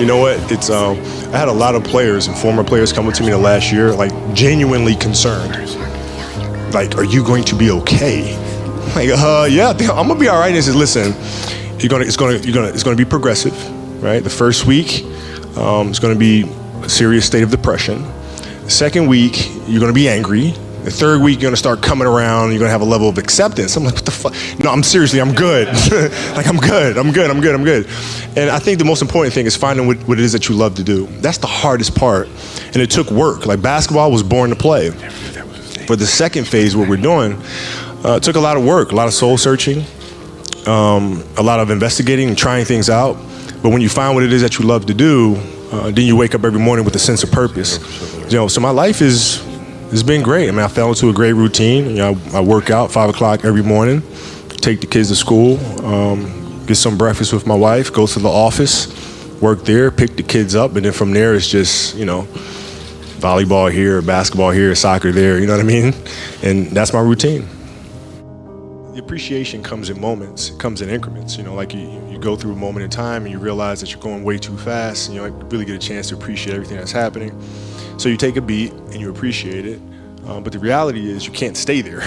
You know what? It's I had a lot of players and former players coming to me the last year, like genuinely concerned. Like, are you going to be okay? Like, yeah, I think I'm gonna be all right. And he says, listen, it's gonna be progressive, right? The first week, it's gonna be a serious state of depression. The second week, you're gonna be angry. The third week, you're gonna start coming around. You're gonna have a level of acceptance. I'm like, what the fuck? No, I'm good. Like, I'm good. And I think the most important thing is finding what it is that you love to do. That's the hardest part. And it took work. Like, basketball was born to play. For the second phase, what we're doing, it took a lot of work, a lot of soul searching, a lot of investigating and trying things out. But when you find what it is that you love to do, then you wake up every morning with a sense of purpose. So my life has been great. I mean, I fell into a great routine. I work out 5 o'clock every morning, take the kids to school, get some breakfast with my wife, go to the office, work there, pick the kids up, and then from there it's just, volleyball here, basketball here, soccer there, you know what I mean? And that's my routine. The appreciation comes in moments, it comes in increments, like you go through a moment in time and you realize that you're going way too fast and you really get a chance to appreciate everything that's happening. So you take a beat and you appreciate it, but the reality is you can't stay there,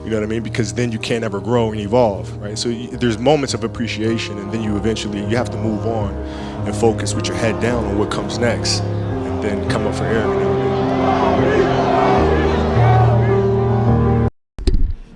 you know what I mean? Because then you can't ever grow and evolve, right? So there's moments of appreciation and then you have to move on and focus with your head down on what comes next and then come up for air,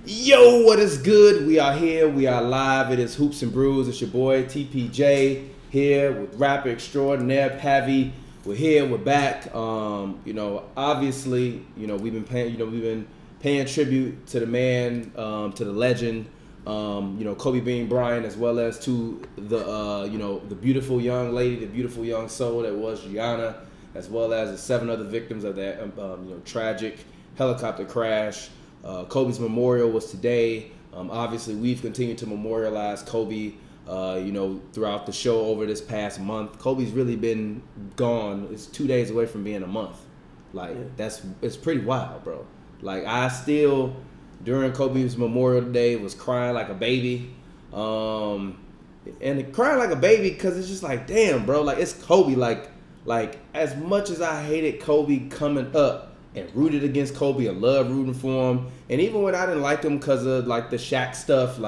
Yo, what is good? We are here. We are live. It is Hoops and Brews. It's your boy TPJ here with rapper extraordinaire Pavy. We're here. We're back. Obviously, we've been paying tribute to the man, to the legend, Kobe Bean Bryant, as well as to the beautiful young lady, the beautiful young soul that was Gianna, as well as the 7 other victims of that tragic helicopter crash. Kobe's memorial was today. Obviously, we've continued to memorialize Kobe, throughout the show over this past month. Kobe's really been gone. It's 2 days away from being a month. It's pretty wild, bro. Like, I still, during Kobe's Memorial Day, was crying like a baby. And crying like a baby because it's just like, damn, bro. Like, it's Kobe. Like, as much as I hated Kobe coming up, and rooted against Kobe and loved rooting for him. And even when I didn't like him because of the Shaq stuff,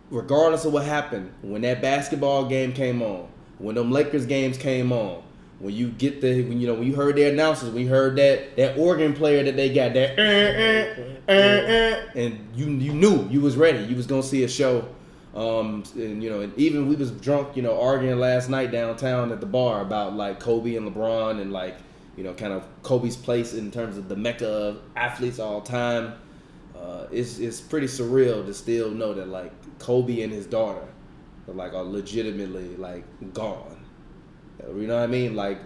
regardless of what happened, when that basketball game came on, when them Lakers games came on, when you heard their announcers, when you heard that organ player that they got, that and you knew you was ready. You was gonna see a show. And even we was drunk, arguing last night downtown at the bar about Kobe and LeBron and kind of Kobe's place in terms of the mecca of athletes all time. It's pretty surreal to still know that Kobe and his daughter are legitimately gone. You know what I mean? I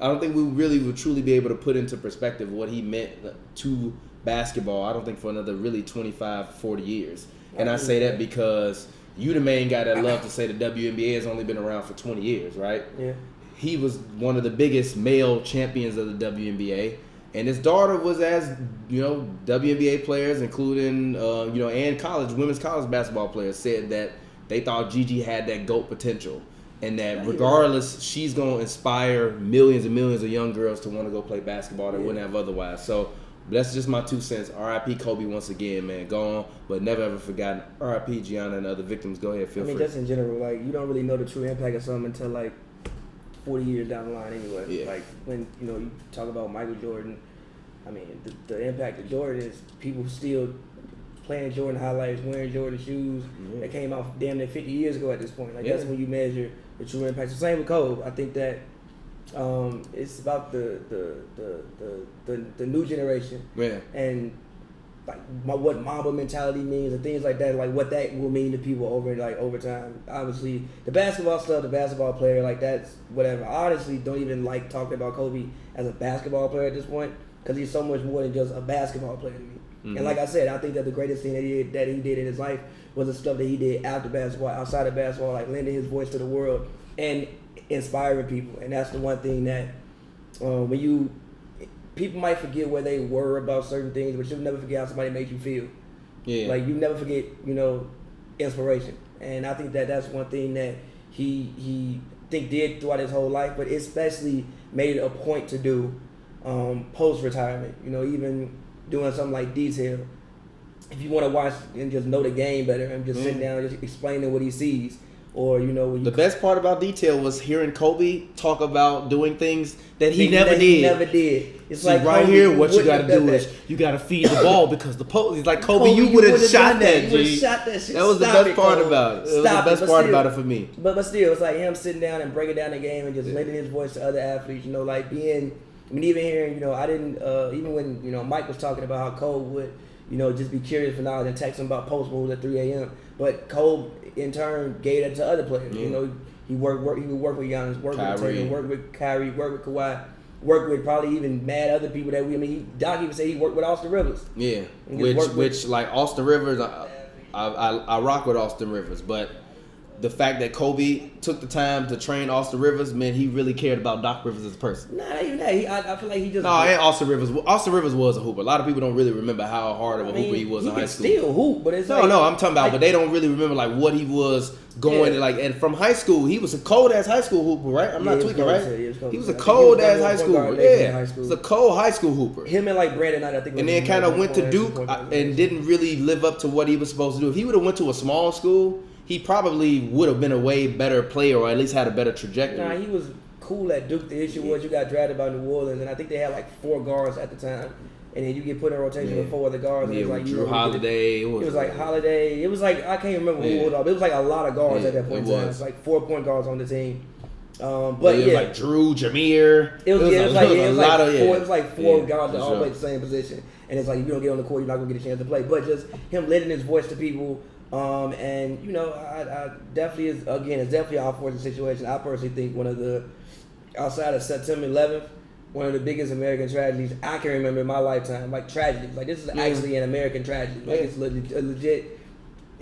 don't think we really would truly be able to put into perspective what he meant to basketball. I don't think for another really 25, 40 years. And I say that because you the main guy that love to say the WNBA has only been around for 20 years, right? Yeah. He was one of the biggest male champions of the WNBA, and his daughter was as WNBA players, including and women's college basketball players, said that they thought Gigi had that GOAT potential, and that regardless, she's gonna inspire millions and millions of young girls to want to go play basketball that wouldn't have otherwise. So that's just my 2 cents. R.I.P. Kobe once again, man. Gone, but never ever forgotten. R.I.P. Gianna and other victims. Go ahead, feel free. Just in general, you don't really know the true impact of something until 40 years down the line anyway. Yeah. When you talk about Michael Jordan, I mean the impact of Jordan is people still playing Jordan highlights, wearing Jordan shoes that came out damn near 50 years ago at this point. That's when you measure the true impact. So same with Kobe. I think that it's about the new generation and what Mamba mentality means and things like that, what that will mean to people over time. Obviously, the basketball stuff, the basketball player, that's whatever. I honestly don't even like talking about Kobe as a basketball player at this point because he's so much more than just a basketball player to me. Mm-hmm. And like I said, I think that the greatest thing that he did in his life was the stuff that he did after basketball, outside of basketball, lending his voice to the world and inspiring people. And that's the one thing that people might forget where they were about certain things, but you'll never forget how somebody made you feel. Yeah. You never forget, inspiration. And I think that that's one thing that he did throughout his whole life, but especially made it a point to do post retirement. You know, even doing something like detail. If you want to watch and just know the game better, and just sitting down and just explaining what he sees, or you know, the best part about detail was hearing Kobe talk about doing things that he never did. He never did. It's See, like right Kobe, here, what you got to wouldn't have do done is that. you got to feed the ball because the post. He's like Kobe, you would have shot that. You would have shot that shit. That was the Stop best it, part Kobe. about it. It was the Stop best it. part But about it for me. But still, it's like him sitting down and breaking down the game and just lending his voice to other athletes. You know, like being. I mean, even hearing, you know, I didn't even when you know Mike was talking about how Cole would, you know, just be curious for knowledge and text him about post moves at 3 a.m. But Cole in turn gave that to other players. You know, he would work with Giannis, work with Tatum, work with Kyrie, work with Kawhi, work with probably even mad other people that Doc even said he worked with Austin Rivers. Yeah, which like Austin Rivers, I rock with Austin Rivers, but the fact that Kobe took the time to train Austin Rivers meant he really cared about Doc Rivers as a person. Nah, not even that. I feel like he just. No, and Austin Rivers. Austin Rivers was a hooper. A lot of people don't really remember how hard of a hooper he was in high school. He still hoop, but it's no, I'm talking about. But they don't really remember like what he was going to like. And from high school, he was a cold ass high school hooper, right? I'm not tweaking, right? He was a cold ass high school. Yeah, he was a cold high school hooper. Him and like Brandon Knight, I think. And then kind of went to Duke and didn't really live up to what he was supposed to do. If he would have went to a small school, he probably would have been a way better player, or at least had a better trajectory. Nah, he was cool at Duke. The issue was you got drafted by New Orleans, and I think they had like 4 guards at the time. And then you get put in rotation with 4 other guards. Yeah, it was like Drew Holiday. It was like Holiday. It was like I can't remember who it was, but it was like a lot of guards at that point in time. It was like 4 point guards on the team. But it was like Drew, Jameer. It was like 4 guards that all play the same position. And it's like if you don't get on the court, you're not gonna get a chance to play. But just him lending his voice to people. And you know, I definitely it's definitely an unfortunate situation. I personally think one of the, outside of September 11th, one of the biggest American tragedies I can remember in my lifetime. Like tragedies, like this is actually an American tragedy. Like it's a legit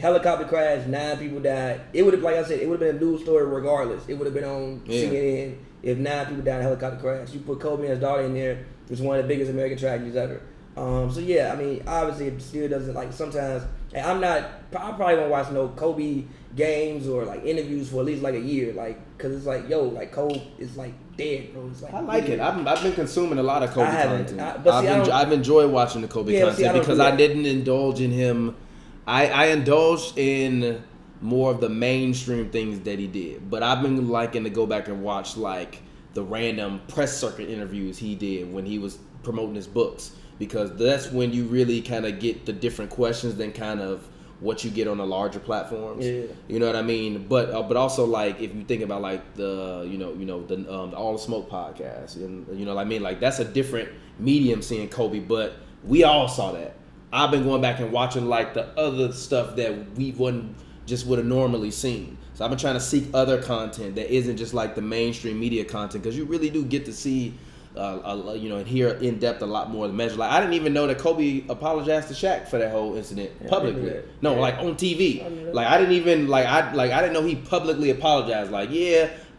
helicopter crash. 9 people died. It would have, like I said, it would have been a news story regardless. It would have been on CNN if 9 people died in a helicopter crash. You put Kobe and his daughter in there, it's one of the biggest American tragedies ever. So yeah, I mean, obviously it still doesn't, like sometimes, and I probably won't watch no Kobe games or like interviews for at least like a year, like, cause it's like, yo, like Kobe is like dead, bro. It's like, I like it. I've been consuming a lot of Kobe content. I've enjoyed watching the Kobe content because I didn't indulge in him. I indulged in more of the mainstream things that he did, but I've been liking to go back and watch like the random press circuit interviews he did when he was promoting his books. Because that's when you really kind of get the different questions than kind of what you get on the larger platforms. Yeah. You know what I mean? But also like if you think about like the the All the Smoke podcast, and you know what I mean, like that's a different medium seeing Kobe, but we all saw that. I've been going back and watching like the other stuff that we would have normally seen. So I've been trying to seek other content that isn't just like the mainstream media content, because you really do get to see and hear in depth a lot more of the measure. Like I didn't even know that Kobe apologized to Shaq for that whole incident publicly. No, like on TV. Like I didn't even I didn't know he publicly apologized. Like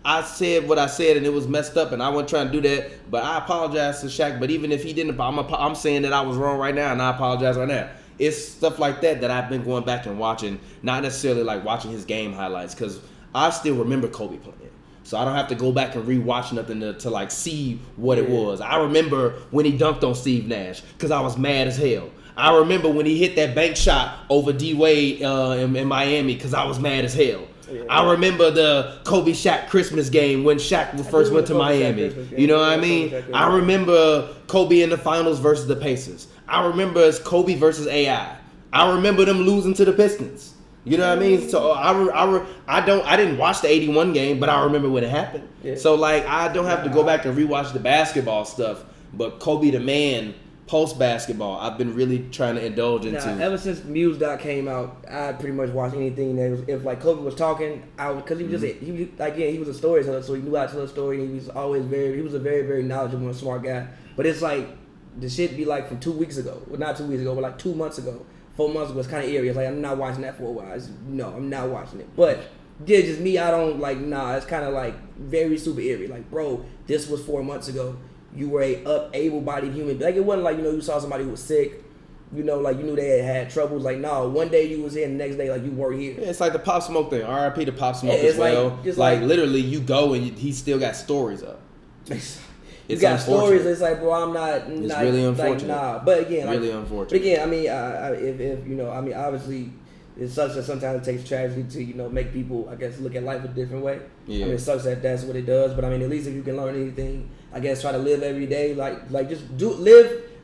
I said what I said and it was messed up and I wasn't trying to do that, but I apologize to Shaq. But even if he didn't, I'm saying that I was wrong right now and I apologize right now. It's stuff like that I've been going back and watching, not necessarily like watching his game highlights, because I still remember Kobe playing. So I don't have to go back and rewatch nothing to like see what it was. I remember when he dunked on Steve Nash because I was mad as hell. I remember when he hit that bank shot over D-Wade in Miami because I was mad as hell. Yeah. I remember the Kobe Shaq Christmas game when Shaq first went to Miami. You know what I mean? I remember Kobe in the finals versus the Pacers. I remember it's Kobe versus AI. I remember them losing to the Pistons. You know what I mean? So I didn't watch the 81 game, but I remember when it happened. Yeah. So like I don't have to go back and rewatch the basketball stuff, but Kobe the man post basketball, I've been really trying to indulge into. Ever since Muse came out, I pretty much watched anything that was, if like Kobe was talking, because he was he was a storyteller, so he knew how to tell a story. And he was a very, very knowledgeable and smart guy. But it's like the shit be like from 2 weeks ago, well not 2 weeks ago, but like 2 months ago. 4 months ago, it's kind of eerie. It's like, I'm not watching that for a while. No, I'm not watching it. But, yeah, just me, I don't, like, it's kind of, like, very super eerie. Like, bro, this was 4 months ago. You were a able-bodied human. Like, it wasn't like, you saw somebody who was sick you know, like you knew they had troubles. Like, no, one day you was here, and the next day like you weren't here. Yeah, it's like the Pop Smoke thing. R.I.P. to Pop Smoke Yeah, as well. like literally, you go and he still got stories up. You got stories. It's like, bro, I'm not. It's really unfortunate. Like, nah, but again, really unfortunate. But again, I mean, if you know, I mean, obviously, it sucks that sometimes it takes tragedy to, you know, make people, I guess, look at life a different way. Yeah. I mean, it sucks that that's what it does. But I mean, at least if you can learn anything, I guess try to live every day, like just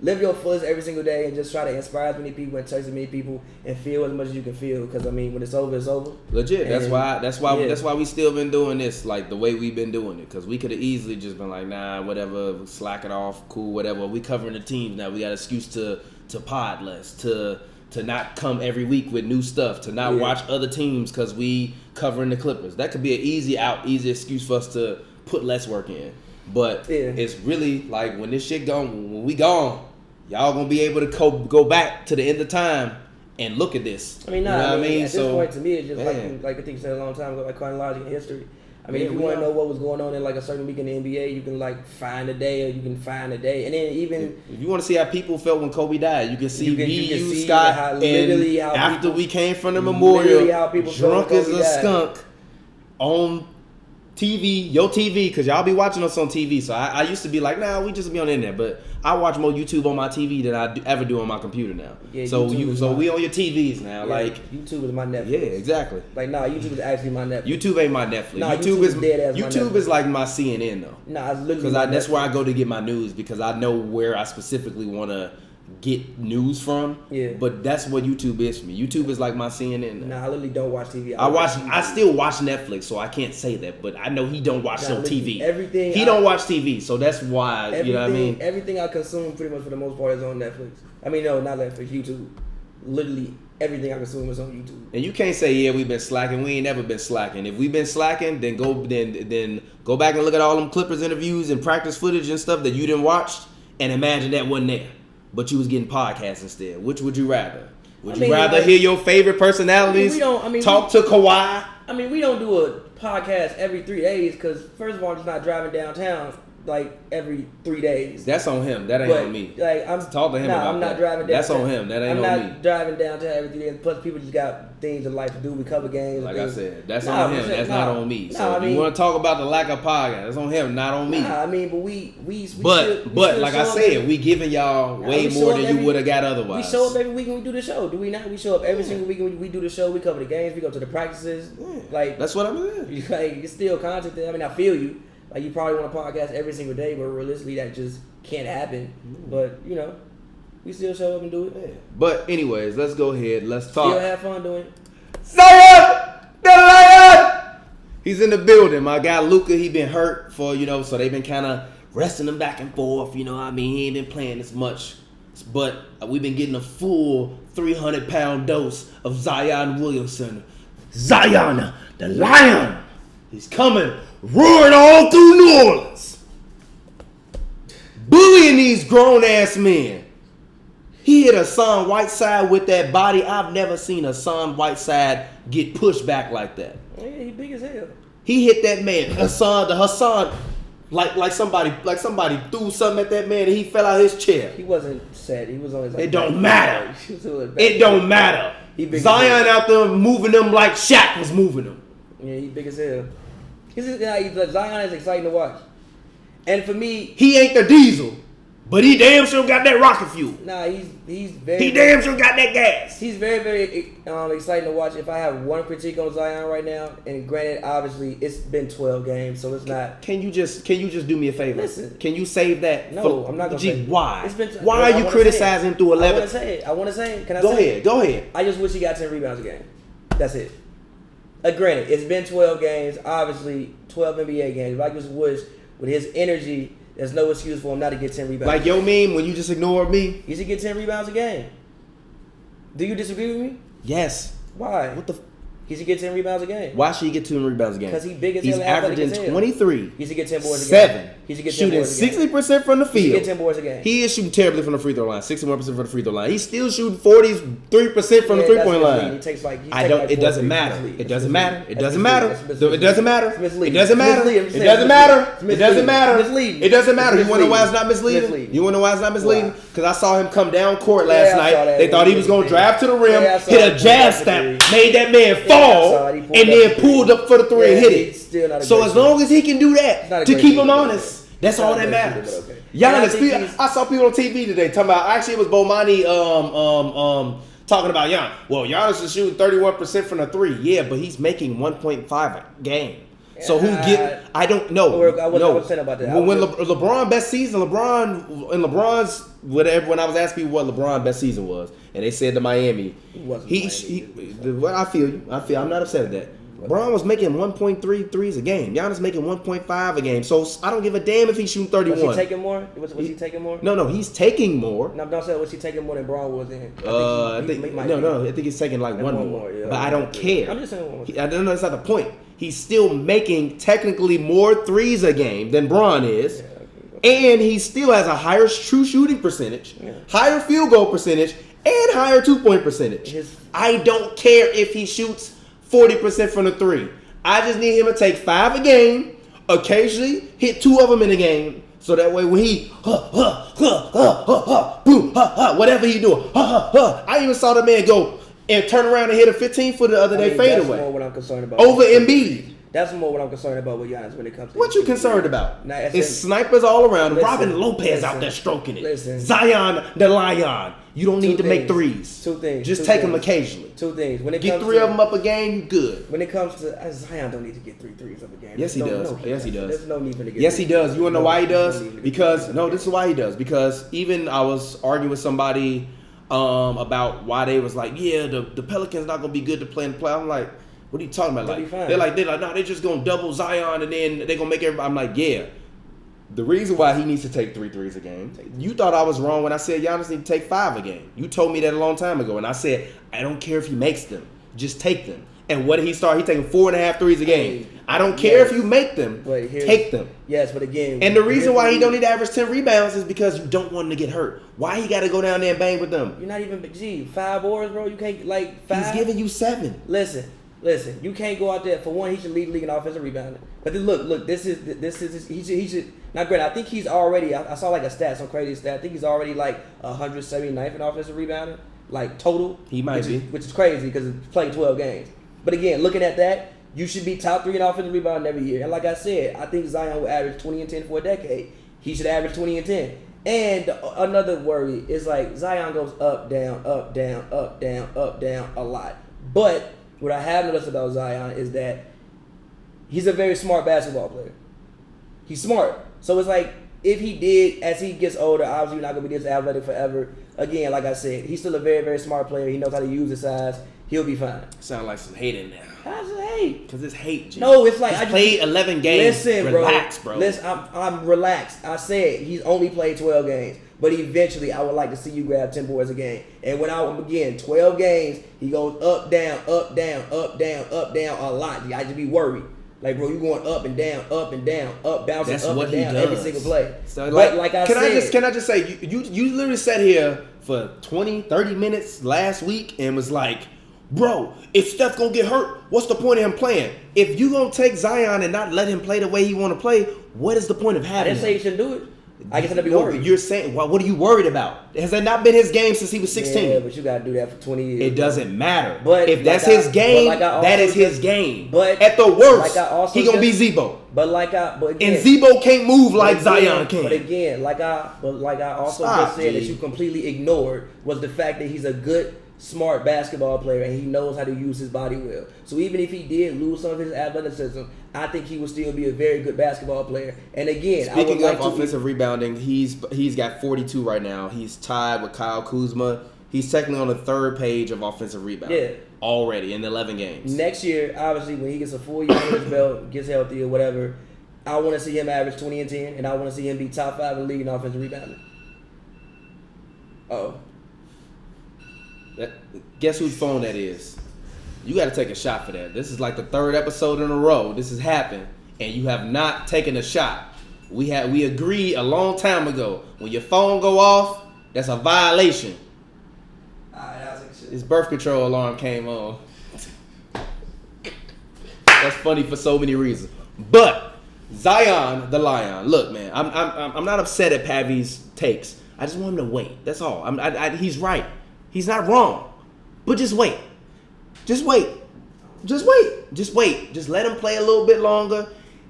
live your fullest every single day, and just try to inspire as many people and touch as many people and feel as much as you can feel. Because I mean, when it's over, it's over. Legit. That's why we still been doing this like the way we've been doing it. Because we could have easily just been like, nah, whatever, slack it off, cool, whatever. We covering the teams now. We got an excuse to pod less, to not come every week with new stuff, to not watch other teams because we covering the Clippers. That could be an easy excuse for us to put less work in. But it's really like when this shit gone, when we gone, y'all gonna be able to go back to the end of time and look at this. I mean, you know what I mean? At this point, to me, it's just like I think you said a long time ago, like chronological history. I mean, if you want to know what was going on in like a certain week in the NBA, you can like find a day, or you can find a day, and then even if you want to see how people felt when Kobe died, you can see you Scott, how after people, we came from the memorial, how people drunk as a died. skunk on TV, your TV, because y'all be watching us on TV. So I used to be like, nah, we just be on the internet, but I watch more YouTube on my TV than I ever do on my computer now. Yeah, so we on your TVs now, like YouTube is my Netflix. Yeah, exactly. Like, nah, YouTube is actually my Netflix. YouTube ain't my Netflix. Nah, YouTube is like my CNN though. Nah, it's literally because that's where I go to get my news, because I know where I specifically want to get news from. Yeah. But that's what YouTube is for me. YouTube is like my CNN now. Nah, I literally don't watch TV. I still watch Netflix, so I can't say that. But I know he don't watch no TV. He don't watch TV, so that's why. You know what I mean? Everything I consume, pretty much for the most part, is on Netflix. I mean, no, not Netflix, YouTube. Literally everything I consume is on YouTube. And you can't say we've been slacking. We ain't never been slacking. If we've been slacking, then go back and look at all them Clippers interviews and practice footage and stuff that you didn't watch, and imagine that wasn't there. But you was getting podcasts instead. Which would you rather? Would you rather hear your favorite personalities talk to Kawhi? I mean, we don't do a podcast every 3 days because, first of all, I'm just not driving downtown like every 3 days. That's on him. That ain't on me. Like, talk to him about I'm not that. driving downtown. That's on him. That ain't on me. I'm not driving downtown every 3 days. Plus, people just got things in life to do. We cover games. Like I said, that's on him. That's not on me. So if you want to talk about the lack of podcast, that's on him, not on me. I mean, but we But like I said, we giving y'all way more than you would have got otherwise. We show up every week when we do the show. Do we not? We show up every single week when we do the show. We cover the games. We go to the practices. Yeah. Like, that's what I mean. Like, it's still content there. I mean, I feel you. Like, you probably want a podcast every single day, but realistically, that just can't happen. But, you know, we still show up and do it. Yeah. But anyways, let's go ahead. Let's talk. Still have fun doing it. Zion! The Lion! He's in the building. My guy Luka, he been hurt for, so they've been kind of resting him back and forth. You know what I mean? He ain't been playing as much. But we've been getting a full 300-pound dose of Zion Williamson. Zion, the Lion! He's coming, roaring all through New Orleans. Bullying these grown-ass men. He hit Hassan Whiteside with that body. I've never seen Hassan Whiteside get pushed back like that. Yeah, he big as hell. He hit that man, Hassan, like somebody threw something at that man and he fell out his chair. He wasn't sad. He was on his. It don't matter. It don't matter. Zion out there moving them like Shaq was moving them. Yeah, he big as hell. Zion is exciting to watch. And for me, he ain't the Diesel, but he damn sure got that rocket fuel. Nah, he's very. He damn sure got that gas. He's very, very exciting to watch. If I have one critique on Zion right now, and granted, obviously it's been 12 games, so it's not. Can you just do me a favor? Listen. Can you save that? No, I'm not gonna. Say why? Why are you criticizing through 11? I want to say it. Can I go say ahead. Go ahead. I just wish he got 10 rebounds a game. That's it. Granted, it's been 12 games, obviously 12 NBA games. But I just wish with his energy, there's no excuse for him not to get 10 rebounds. Like your meme when you just ignored me? He should get 10 rebounds a game. Do you disagree with me? Yes. Why? What the? He should get 10 rebounds a game. Why should he get 10 rebounds a game? Because he's big as hell. He's averaging 23. He should get 10 boards a game. 7. He should get 10 boards a game. Shooting 60% from the field. He should get 10 boards a game. He is shooting terribly from the free throw line. 61% from the free throw line. He's still shooting 43% from the 3-point line. He takes like. It doesn't matter. It doesn't matter. It doesn't matter. It doesn't matter. It doesn't matter. It doesn't matter. It doesn't matter. It doesn't matter. You want to know why it's not misleading? You want to know why it's not misleading? because I saw him come down court last night. They thought he was going to drive to the rim, hit a jab step, made that man fall, and then pulled up for the three and hit it. So as long as he can do that to keep him honest, that's all that matters. Giannis, I saw people on TV today talking about, actually it was Bomani talking about Giannis. Well, Giannis is shooting 31% from the three. Yeah, but he's making 1.5 a game. So who get? I don't know. I wasn't saying about that. When LeBron best season, LeBron's whatever. When I was asking people what LeBron best season was, and they said to Miami, I feel you. I'm not upset at that. LeBron was making 1.3 threes a game. Giannis making 1.5 a game. So I don't give a damn if he's shooting 31. Was he taking more? Was he taking more? No, he's taking more. No, I'm not saying was he taking more than Braun was in. I think he's taking like one more. Yeah, but I don't care. I'm just saying one more. I don't know. That's not the point. He's still making technically more threes a game than Braun is. Yeah, and he still has a higher true shooting percentage, higher field goal percentage, and higher 2-point percentage. I don't care if he shoots 40% from the three. I just need him to take 5 a game, occasionally hit 2 of them in a game, so that way when he whatever he do, I even saw the man go and turn around and hit a 15-footer the other day, fade away. That's more what I'm concerned about. Over Embiid. That's more what I'm concerned about with Giannis when it comes to what you concerned about? It's snipers all around. Robin Lopez out there stroking it. Zion the Lion. You don't need to make threes. 2 things. Just take them occasionally. 2 things. When it get 3 of them up a game, you good. When it comes to Zion, don't need to get 3 threes up a game. Yes, he does. Yes, he does. There's no need for to get. Yes, he does. You wanna know why he does? Because this is why he does. Because even I was arguing with somebody about why they was like, yeah, the Pelicans not gonna be good to play in the play. I'm like, what are you talking about? Like they're like, no, they're just gonna double Zion and then they're gonna make everybody. I'm like, yeah. The reason why he needs to take 3 threes a game. You thought I was wrong when I said Giannis need to take 5 a game. You told me that a long time ago, and I said I don't care if he makes them, just take them. And what did he start? He taking 4.5 threes a game. I don't care if you make them, take them. Yes, but again, and the reason why he don't need to average 10 rebounds is because you don't want him to get hurt. Why he got to go down there and bang with them? You're not even 5 boards, bro. You can't 5. He's giving you 7. Listen, you can't go out there. For one, he should lead the league in offensive rebounding. But then look, this is he should. Now, granted, I think he's already. I saw like a stat, some crazy stat. I think he's already like 179th in offensive rebounding, like total. He might be, which is crazy because he's played 12 games. But again, looking at that, you should be top 3 in offensive rebounding every year. And like I said, I think Zion will average 20 and 10 for a decade. He should average 20 and 10. And another worry is like Zion goes up, down, up, down, up, down, up, down a lot. But what I have noticed about Zion is that he's a very smart basketball player. He's smart. So it's like, if he did, as he gets older, obviously you're not going to be this athletic forever. Again, like I said, he's still a very, very smart player. He knows how to use his size. He'll be fine. Sound like some hate in there. How's it hate? Because it's hate, G. No, it's like I played 11 games. Listen, relax, bro. Listen, I'm relaxed. I said he's only played 12 games. But eventually, I would like to see you grab 10 boards a game. And when I begin 12 games, he goes up, down, up, down, up, down, up, down a lot. I just be worried. Like, bro, you going up and down, up, bouncing that's up what and down every single play. So, like I said, can I just say, you literally sat here for 20, 30 minutes last week and was like, bro, if Steph gonna get hurt, what's the point of him playing? If you gonna take Zion and not let him play the way he want to play, what is the point of having him? I didn't say he shouldn't do it. I guess I'd be worried. You're saying, what are you worried about? Has that not been his game since he was 16? Yeah, but you gotta do that for 20 years. It doesn't matter. But if that's his game, that is his game. But at the worst, he gonna be Zebo. But again, and Zebo can't move like Zion can. But again, like I also just said that you completely ignored was the fact that he's a good, smart basketball player and he knows how to use his body well. So even if he did lose some of his athleticism, I think he would still be a very good basketball player. And again, speaking of offensive rebounding, he's got 42 right now. He's tied with Kyle Kuzma. He's technically on the 3rd page of offensive rebounding already in 11 games. Next year, obviously, when he gets a full year under his belt, gets healthy or whatever, I want to see him average 20 and 10, and I want to see him be top 5 in the league in offensive rebounding. Guess whose phone that is? You got to take a shot for that. This is like the 3rd episode in a row this has happened, and you have not taken a shot. We agreed a long time ago. When your phone go off, that's a violation. His birth control alarm came on. That's funny for so many reasons. But Zion the Lion. Look, man, I'm not upset at Pavy's takes. I just want him to wait. That's all. He's right. He's not wrong. But just wait. Just wait. Just wait. Just wait. Just let him play a little bit longer.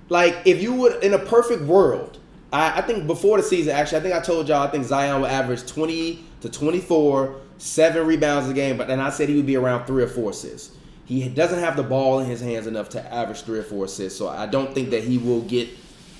Like, if you would, in a perfect world, I think before the season, actually, I think I told y'all, I think Zion would average 20 to 24, 7 rebounds a game, but then I said he would be around 3 or 4 assists. He doesn't have the ball in his hands enough to average 3 or 4 assists, so I don't think that he will get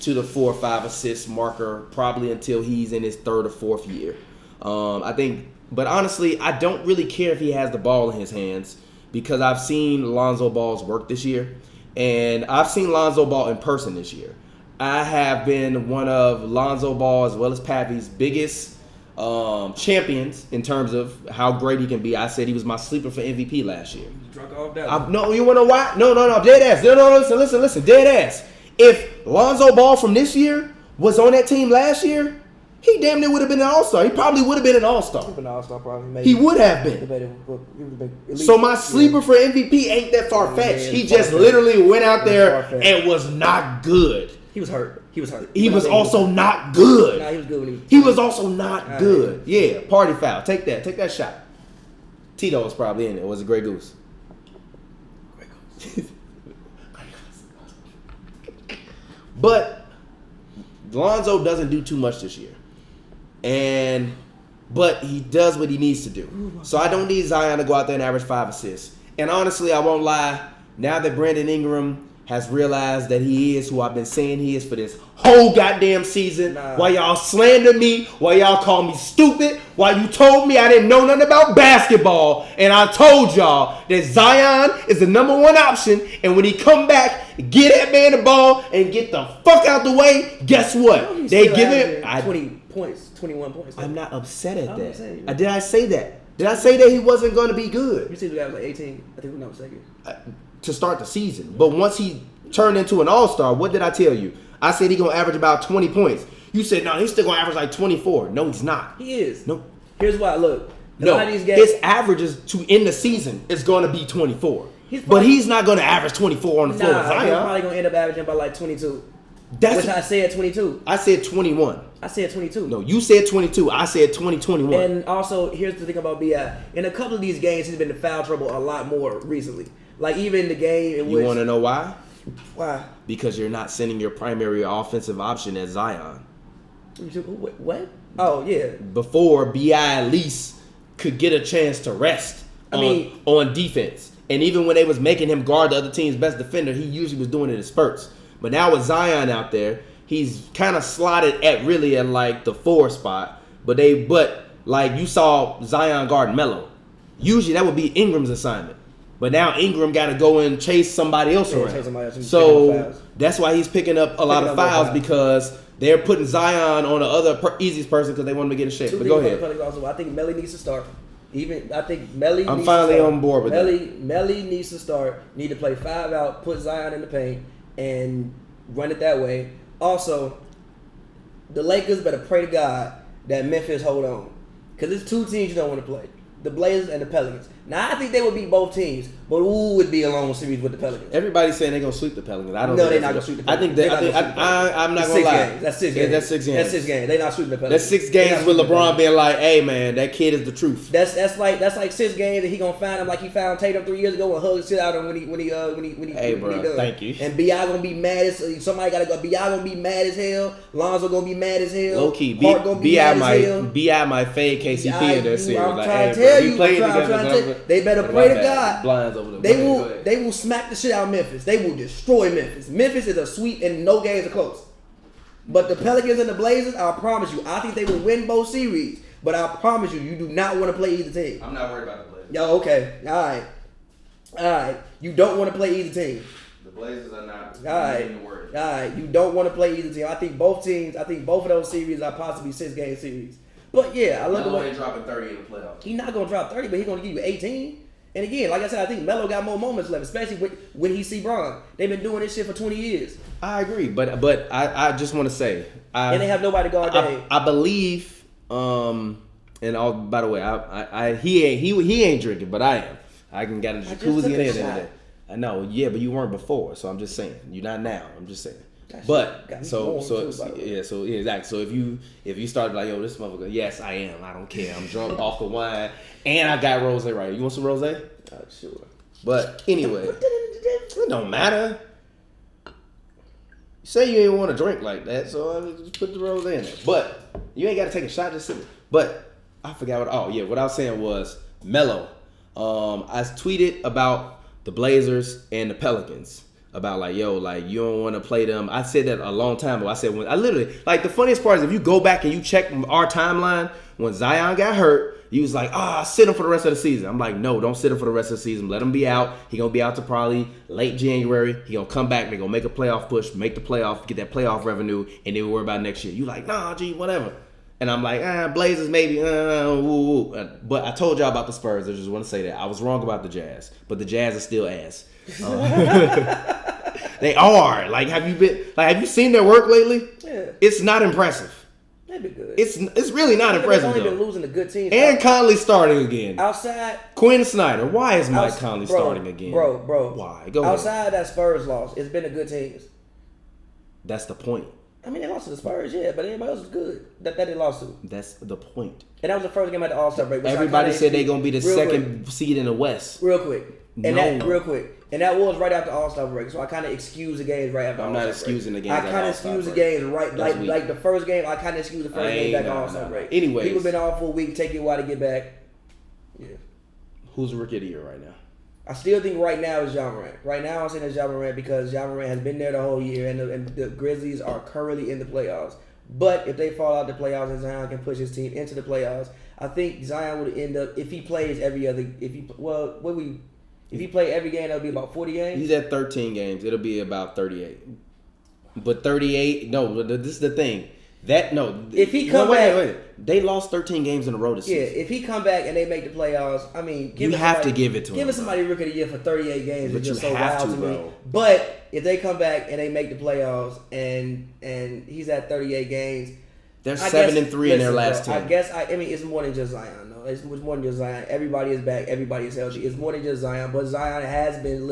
to the 4 or 5 assist marker probably until he's in his 3rd or 4th year. I think, but honestly, I don't really care if he has the ball in his hands because I've seen Lonzo Ball's work this year, and I've seen Lonzo Ball in person this year. I have been one of Lonzo Ball as well as Pavy's biggest champions in terms of how great he can be. I said he was my sleeper for MVP last year. Drunk off that. No, you want to know why? No, dead ass. No, listen, dead ass. If Lonzo Ball from this year was on that team last year, he damn near would have been an all-star. He probably would have been an all-star. He would have been an all-star probably. Maybe. He would have been. So my sleeper for MVP ain't that far-fetched. He just literally went out there and was not good. He was hurt. He was also not good. Nah, he was good when he was also not good. Yeah, party foul. Take that shot. Tito was probably in it. It was a Grey Goose. But Lonzo doesn't do too much this year. But he does what he needs to do. So I don't need Zion to go out there and average 5 assists. And honestly, I won't lie. Now that Brandon Ingram has realized that he is who I've been saying he is for this whole goddamn season. While y'all slander me, while y'all call me stupid, while you told me I didn't know nothing about basketball, and I told y'all that Zion is the number 1 option, and when he come back, get that man the ball and get the fuck out the way, guess what? They give him 20 points, 21 points. I'm not upset at that. Did I say that? Did I say that he wasn't going to be good? You see the guy was like 18, I think we're not mistaken. To start the season. But once he turned into an all-star, what did I tell you? I said he's going to average about 20 points. You said, no, he's still going to average like 24. No, he's not. He is. No. Here's why. Look. His averages to end the season is going to be 24. But he's not going to average 24 on the floor with Zion. He's probably going to end up averaging by like 22. Which I said 22. I said 21. I said 22. No, you said 22. I said 21. And also, here's the thing about B.I. In a couple of these games, he's been in foul trouble a lot more recently. Like, even the game in which... You want to know why? Why? Because you're not sending your primary offensive option as Zion. What? Oh, yeah. Before, B.I. at least could get a chance to rest on defense. And even when they was making him guard the other team's best defender, he usually was doing it in spurts. But now with Zion out there, he's kind of slotted at like the 4 spot. But like you saw Zion guard Melo. Usually that would be Ingram's assignment. But now Ingram got to go and chase somebody else around. So that's why he's picking up a lot of fouls because they're putting Zion on the other easiest person because they want him to get in shape. But go ahead. I think Melly needs to start. I'm finally on board with that. Melly needs to start. Need to play 5 out, put Zion in the paint, and run it that way. Also, the Lakers better pray to God that Memphis hold on. Because there's 2 teams you don't want to play. The Blazers and the Pelicans. Now, I think they would beat both teams, but who would be a long series with the Pelicans? Everybody's saying they're going to sweep the Pelicans. I don't know. No, they're not going to sweep the Pelicans. I'm not going to lie. That's 6 games. That's 6 games. That's 6 games. They're not sweeping the Pelicans. That's 6 games with LeBron being like, hey, man, that kid is the truth. That's like 6 games that he going to find him like he found Tatum 3 years ago and hug the shit out of him when he Hey, bro, done. thank you. And B.I. going to be mad as somebody got to go. B.I. going to be mad as hell. Lonzo going to be mad as hell. Low key, B.I. might fade KCP in that series. I'm trying to tell you. They better pray to God. Blinds over the They will smack the shit out of Memphis. They will destroy Memphis. Memphis is a sweep and no games are close. But the Pelicans and the Blazers, I promise you, I think they will win both series. But I promise you, you do not want to play either team. I'm not worried about the Blazers. Yo, okay. All right. You don't want to play either team. The Blazers are not. All right. You don't want to play either team. I think both of those series are possibly 6-game series. But yeah, I look at what he's dropping 30 in the playoffs. He's not gonna drop 30, but he's gonna give you 18. And again, like I said, I think Melo got more moments left, especially when he see Bron. They've been doing this shit for 20 years. I agree, but I just want to say, and they have nobody to guard Dame. I believe, and all by the way, he ain't drinking, but I am. I can get a jacuzzi in there. I know, yeah, but you weren't before, so I'm just saying. You're not now. I'm just saying. Exactly. So if you start like, yo, this motherfucker, yes, I am. I don't care. I'm drunk off the wine, and I got rosé right. You want some rosé? Sure. But anyway, it don't matter. You say you ain't want to drink like that, so I just put the rosé in there. But you ain't got to take a shot. Just sip it. But I forgot what. Oh yeah, what I was saying was Melo. I tweeted about the Blazers and the Pelicans. About like, yo, like you don't want to play them. I said that a long time ago. I said when I literally like the funniest part is if you go back and you check our timeline when Zion got hurt, you was like, sit him for the rest of the season. I'm like, no, don't sit him for the rest of the season. Let him be out. He gonna be out to probably late January. He gonna come back. They gonna make a playoff push, make the playoff, get that playoff revenue, and then we'll worry about next year. You like, nah, gee, whatever. And I'm like, Blazers maybe, woo. But I told y'all about the Spurs. I just want to say that I was wrong about the Jazz, but the Jazz are still ass. They are. Like, have you seen their work lately? Yeah. It's not impressive. They'd be good. It's really not impressive. They've only been losing to good teams. And Conley starting again. Outside. Quinn Snyder. Why is Mike Conley starting again? Bro. Why? Go ahead. Outside that Spurs loss, it's been a good teams. That's the point. I mean, they lost to the Spurs, yeah, but everybody else was good that they lost to. That's the point. And that was the first game at the All-Star break. Everybody said they're going to be the second seed in the West. Real quick. And that was right after All-Star break. So I kind of excused the games right after All-Star break. I'm not excusing the games. I kind of excused the games right. Like the first game, I kind of excused the first game back on All-Star break. Anyways. People been off for a week. Take it a while to get back. Yeah. Who's the rookie of the year right now? I still think right now is Ja Morant. Right now I'm saying it's Ja Morant because Ja Morant has been there the whole year and the Grizzlies are currently in the playoffs. But if they fall out the playoffs and Zion can push his team into the playoffs, I think Zion would end up, if he plays every other, if he play every game, that'll be about 40 games. He's at 13 games. It'll be about 38. But 38, no, this is the thing. If he come back, they lost 13 games in a row this season. Yeah, if he come back and they make the playoffs, I mean, you have to give it to him. Give somebody Rookie of the Year for 38 games. But it's just you so have wild to me. But if they come back and they make the playoffs and he's at 38 games, they're 7-3 in their last 10. I mean, it's more than just Zion. No, it's more than just Zion. Everybody is back. Everybody is healthy. It's more than just Zion. But Zion has been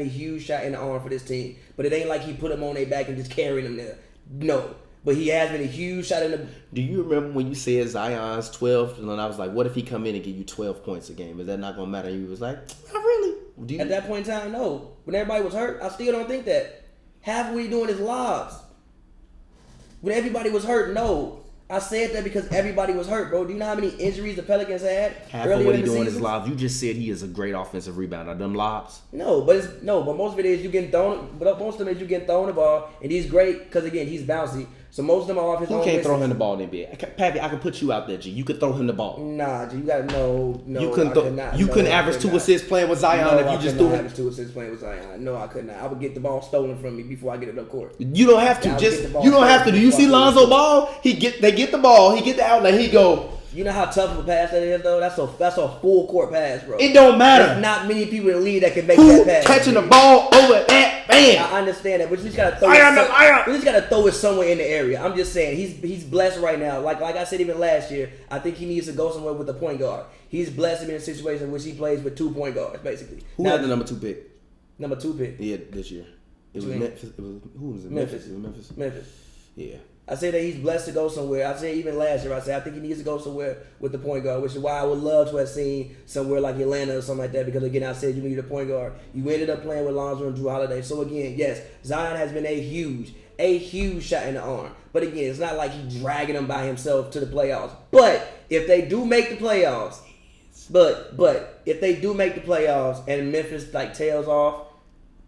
a huge shot in the arm for this team. But it ain't like he put them on their back and just carrying them there. No. But he has been a huge shot in the... Do you remember when you said Zion's 12? And then I was like, what if he come in and give you 12 points a game? Is that not going to matter? And you was like, not really. At that point in time, no. When everybody was hurt, I still don't think that. Half of what he's doing is lobs. When everybody was hurt, no. I said that because everybody was hurt, bro. Do you know how many injuries the Pelicans had? Half of what he's doing is lobs. You just said he is a great offensive rebounder. Them lobs? No, but most of it is you getting thrown. But most of it is you getting thrown the ball, and he's great because again he's bouncy. So most of them are off his own. Who can't throw him the ball in the NBA? Pavy, I can put you out there, G. You could throw him the ball. Nah, G. You gotta know. No, you couldn't average 2 assists playing with Zion if you just threw him. Average 2 assists playing with Zion. No, I could not. I would get the ball stolen from me before I get it up court. You don't have to. You don't have to. Do you see Lonzo Ball? They get the ball. He get the outlet. He go. You know how tough of a pass that is, though? That's a full court pass, bro. It don't matter. There's not many people in the league that can make that pass. Catching the ball over that man. I understand that, but you just gotta throw it. We just gotta throw it somewhere in the area. I'm just saying he's blessed right now. Like I said even last year, I think he needs to go somewhere with a point guard. He's blessed to be in a situation in which he plays with 2 point guards, basically. Who had the number 2 pick? Number 2 pick. Yeah, this year. It was Memphis. Who was it? Memphis. It was Memphis. Yeah. I say that he's blessed to go somewhere. I say even last year, I think he needs to go somewhere with the point guard, which is why I would love to have seen somewhere like Atlanta or something like that. Because again, I said you need a point guard. You ended up playing with Lonzo and Drew Holiday. So again, yes, Zion has been a huge shot in the arm. But again, it's not like he's dragging them by himself to the playoffs. But if they do make the playoffs, but if they do make the playoffs and Memphis like tails off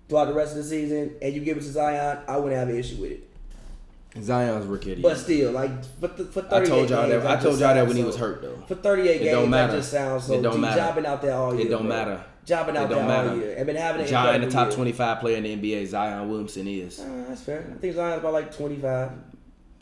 throughout the rest of the season and you give it to Zion, I wouldn't have an issue with it. Zion's rookie of the year. But still, like for 38 I told y'all games, that. I told y'all that when he was hurt, though. For 38 games, don't matter. That just sounds so. It don't matter. Jobbing out there all year. It don't matter. Jobbing out there all year. And been having an Ja in the top year. 25 player in the NBA. Zion Williamson is. That's fair. I think Zion's about like 25.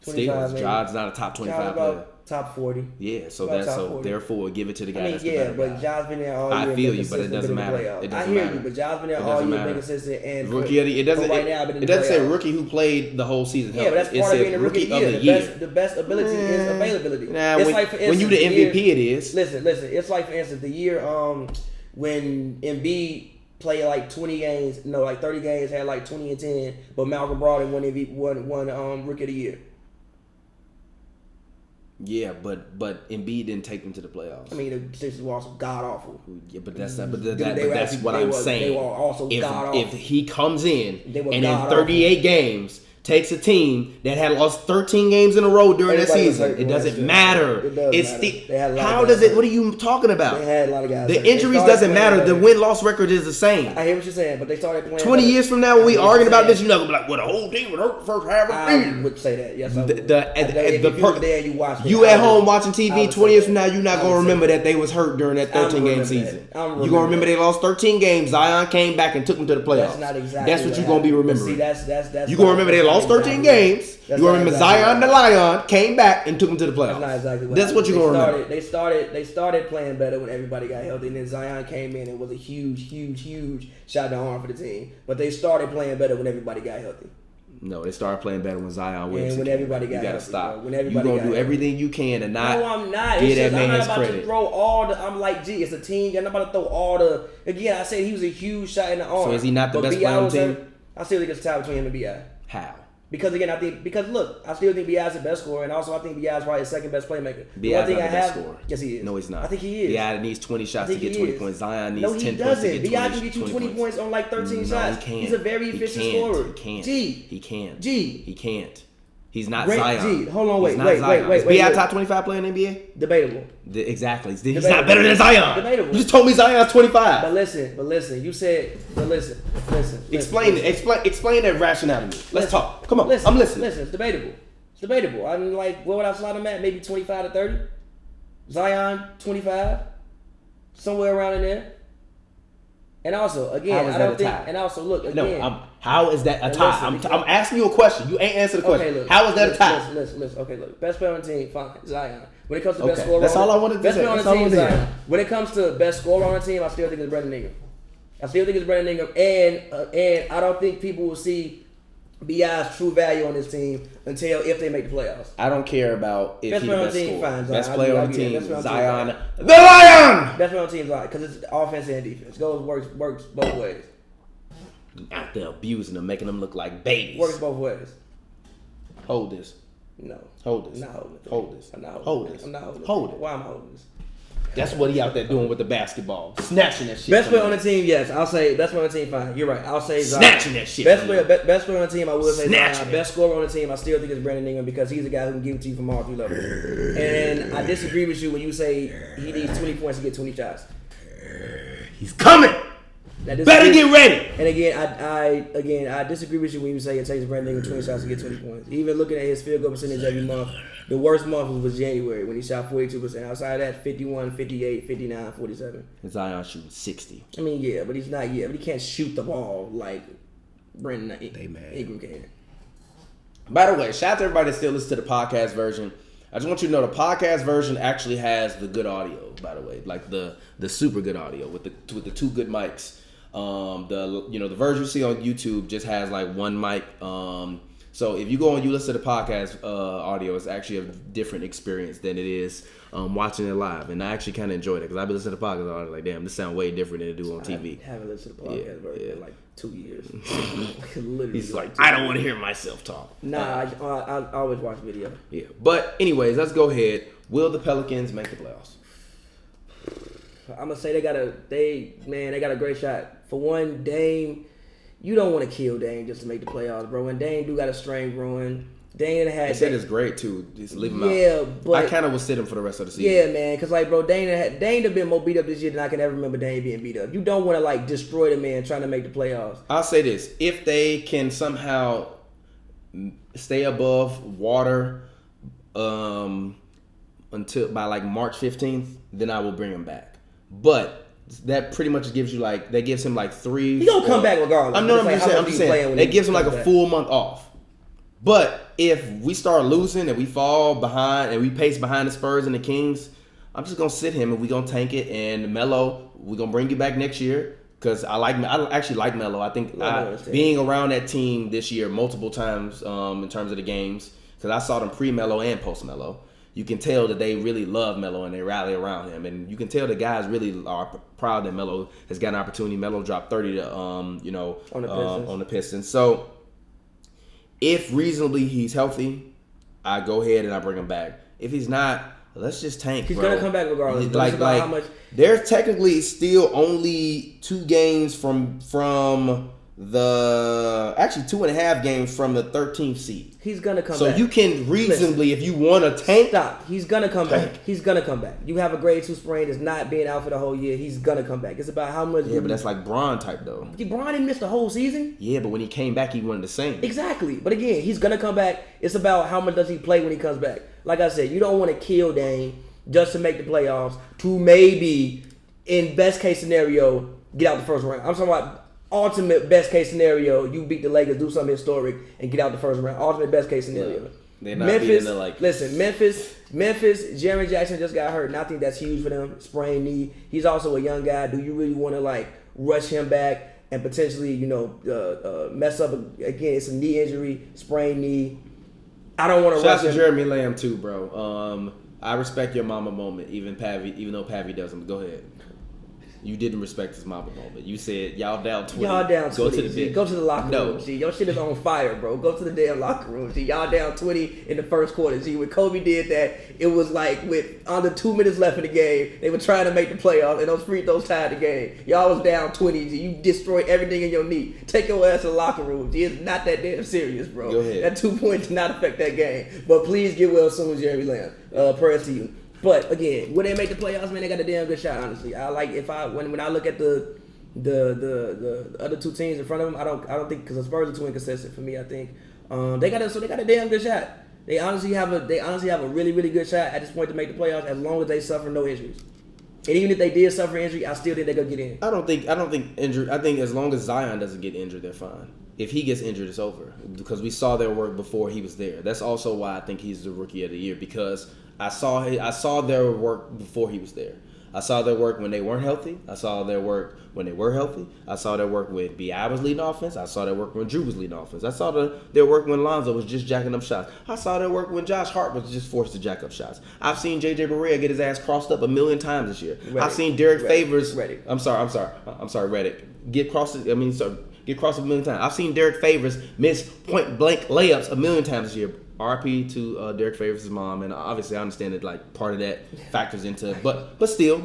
Still, Ja's not a top 25 player. Top 40. Yeah, so that's so 40. Therefore give it to the guy that's the better but guy. Ja's been there all year. I feel you, but it doesn't matter. I hear you, but Ja's been there all year, been consistent, and rookie of the year. It doesn't say rookie who played the whole season. Yeah, but that's part of being a rookie of the year. The best ability is availability. Nah, when you the MVP, it is. Listen. It's like, for instance, the year when Embiid play like 20 games, no, like 30 games, had like 20 and 10, but Malcolm Brogdon won Rookie of the Year. Yeah, but Embiid didn't take them to the playoffs. I mean, the Sixers were also god awful. Yeah, but that's not, That's what I'm saying. They were also god awful. If he comes in and in god 38 games takes a team that had lost 13 games in a row during the Everybody was season, hurt, it bro. doesn't matter. It does It's matter. They had a lot of how guys does it? hurt. What are you talking about? They had a lot of guys. The hurt. injuries doesn't matter. The win-loss record is the same. I hear what you're saying, but they started playing 20 better. years from now, when we I hear what arguing you're about this, saying. you're not gonna be like, "Well, the whole team was hurt the first half of the I season." would say that. Yes, I would. If you were there and you watched it, you I at would- home watching I TV would 20 say years from that. now, you're not I gonna would say remember that. that they was hurt during that 13 game season. I'm You're gonna remember they lost 13 games. Zion came back and took them to the playoffs. That's not exactly. That's what you're gonna be remembering. See, that's. You gonna remember they lost 13 games. You gonna remember Zion the Lion came back and took them to the playoffs. That's not exactly what That's what you're gonna remember. They started playing better when everybody got healthy, and then Zion came in and was a huge shot in the arm for the team. But they started playing better when everybody got healthy. No, they started playing better when Zion Williamson. when came everybody back. got You gotta healthy, stop. bro. When You're everybody gonna got do healthy. everything you can and not. No, I'm not. Give It's that just, man I'm not his about credit. to throw all the. I'm like, gee, it's a team. I'm not about to throw all the. Again, I said he was a huge shot in the arm. So is he not the But best B.I. player on the was team? hurt. I still think it's a tie between him and Bi. How? Because again, look, I still think B.I.'s the best scorer, and also I think B.I.'s probably the second best playmaker. B.I.'s not the best scorer. Yes, he is. No, he's not. I think he is. B.I. needs 20 shots to get 20 points. Zion needs 10 no, points he to get doesn't. 20 B.I. can get you 20 points on like 13 shots. He can't. He's a very efficient scorer. He can't. G. He can't. G. He can't. He's not Great Zion. G. Hold on, wait, He's not wait, Zion. wait, Is wait, B.I. wait. top 25 player in the NBA? Debatable. Exactly. He's Debatable. not better than Zion. Debatable. You just told me Zion's 25. But listen. You said, listen. Explain it. Explain that rationale to me. Let's talk. Come on. I'm listening. Listen, it's debatable. I mean, like, what would I slot him at? Maybe 25 to 30? Zion, 25? Somewhere around in there. And also, again, How is I that don't a think, tie? and also, look, again. No, how is that a And tie? listen, I'm asking you a question. You ain't answered the question. look, How is that a tie? Listen. Okay, look. Best player on the team, fine. Zion. When it comes to best Okay, scorer, that's all I wanted to best say. player on the That's all I team, wanted to hear. Zion. When it comes to best scorer on the team, I still think it's Brandon Ingram. And I don't think people will see B.I.'s true value on this team until if they make the playoffs. I don't care about if Best he's the player on best the team, scorer. fine, Zion. Best I'll player give on you the team, that. Best player on the team, Zion. fine. The Lion! Best player on the team is Zion because it's offense and defense. Works both ways. Out there abusing them, making them look like babies. Works both ways. Hold this. No. Hold this. I'm not holding it. Hold this. I'm not holding Hold it. this. I'm not holding it. Hold it. Why am I holding this? That's what he out there doing with the basketball. Snatching that shit. Best player on the team, yes. I'll say best player on the team, fine. You're right. I'll say Zion. Snatching that shit. Best player on the team, I will say Snatching Zion. it. Best scorer on the team, I still think it's Brandon Ingram because he's a guy who can give it to you from all three levels. And I disagree with you when you say he needs 20 points to get 20 shots. He's coming. Better get ready. And again, I disagree with you when you say it takes Brandon Ingram 20 shots to get 20 points. Even looking at his field goal percentage every month, the worst month was January when he shot 42%. Outside of that, 51, 58, 59, 47. And Zion shooting 60. I mean, yeah, but he's not yet. But he can't shoot the ball like Brandon mad. Ingram can. By the way, shout out to everybody that still listens to the podcast version. I just want you to know the podcast version actually has the good audio, by the way. Like the super good audio with the two good mics. The version you see on YouTube just has like one mic. So if you go and you listen to the podcast audio, it's actually a different experience than it is watching it live. And I actually kind of enjoyed it because I've been listening to the podcast audio like, damn, this sounds way different than it do on TV. I haven't listened to the podcast version in like 2 years. Literally, He's like, I don't want to hear myself talk. Nah, I always watch video. Yeah, but anyways, let's go ahead. Will the Pelicans make the playoffs? I'm gonna say they got a great shot. For one, Dame, you don't want to kill Dame just to make the playoffs, bro. And Dame do got a strain growing. Dame had. They said it's great too. Just leave him out. Yeah, but I kind of will sit him for the rest of the season. yeah, man, because like, bro, Dame have been more beat up this year than I can ever remember Dame being beat up. You don't want to like destroy the man trying to make the playoffs. I'll say this: if they can somehow stay above water until by like March 15th, then I will bring him back. But that pretty much gives you like that gives him like 3. He gonna come back regardless. I'm just saying that gives him like a full month off. But if we start losing and we fall behind and we pace behind the Spurs and the Kings, I'm just gonna sit him and we gonna tank it. And Melo, we're gonna bring you back next year because I actually like Melo. I think being around that team this year multiple times in terms of the games because I saw them pre-Melo and post-Melo. you can tell that they really love Melo and they rally around him, and you can tell the guys really are proud that Melo has got an opportunity. Melo dropped 30 to on the Pistons. So if reasonably he's healthy, I go ahead and I bring him back. If he's not, let's just tank. He's bro. gonna come back regardless. Like how much they're technically still only 2 games from the 2.5 games from the 13th seed. He's gonna come back. So you can reasonably, if you want to tank, stop. He's gonna come back. He's gonna come back. You have a grade 2 sprain that's not being out for the whole year. He's gonna come back. It's about how much. Yeah, but that's like Bron type though. Bron didn't miss the whole season. Yeah, but when he came back, he wasn't the same. Exactly. But again, he's gonna come back. It's about how much does he play when he comes back. Like I said, you don't want to kill Dame just to make the playoffs. To maybe, in best case scenario, get out the first round. I'm talking about ultimate best case scenario. You beat the Lakers, do something historic, and get out the first round. Ultimate best case scenario. Yeah. They're not beating the like. Listen, Memphis, Jeremy Jackson just got hurt, and I think that's huge for them. Sprained knee. He's also a young guy. Do you really want to like rush him back and potentially, mess up again? It's a knee injury, sprained knee. I don't want to rush him. Shout out to Jeremy Lamb too, bro. I respect your mama moment, even though Pavy doesn't. Go ahead. You didn't respect his mama moment. You said y'all down 20. Y'all down 20. Go to the Go to the locker room. G. Your shit is on fire, bro. Go to the damn locker room. G. Y'all down 20 in the first quarter. G. When Kobe did that, it was like with under 2 minutes left in the game, they were trying to make the playoffs, and those free throws tied the game. Y'all was down 20. G. You destroyed everything in your knee. Take your ass to the locker room. G. It's not that damn serious, bro. Go ahead. That 2 points did not affect that game. But please get well soon, Jeremy Lamb. Prayers to you. But again, when they make the playoffs, man, they got a damn good shot. Honestly, I like when I look at the other 2 teams in front of them, I don't think because the Spurs are too inconsistent for me. I think they got a damn good shot. They honestly have a really really good shot at this point to make the playoffs as long as they suffer no injuries. And even if they did suffer injury, I still think they're gonna get in. I don't think injury. I think as long as Zion doesn't get injured, they're fine. If he gets injured, it's over because we saw their work before he was there. That's also why I think he's the rookie of the year because I saw their work before he was there. I saw their work when they weren't healthy. I saw their work when they were healthy. I saw their work when B.I. was leading offense. I saw their work when Drew was leading offense. I saw their work when Lonzo was just jacking up shots. I saw their work when Josh Hart was just forced to jack up shots. I've seen J.J. Barea get his ass crossed up 1,000,000 times this year. I've seen Derek Favors. Redick. I'm sorry, Redick. Get crossed 1,000,000 times. I've seen Derek Favors miss point blank layups 1,000,000 times this year. RP to Derek Favors' mom, and obviously I understand that like part of that factors into, but still,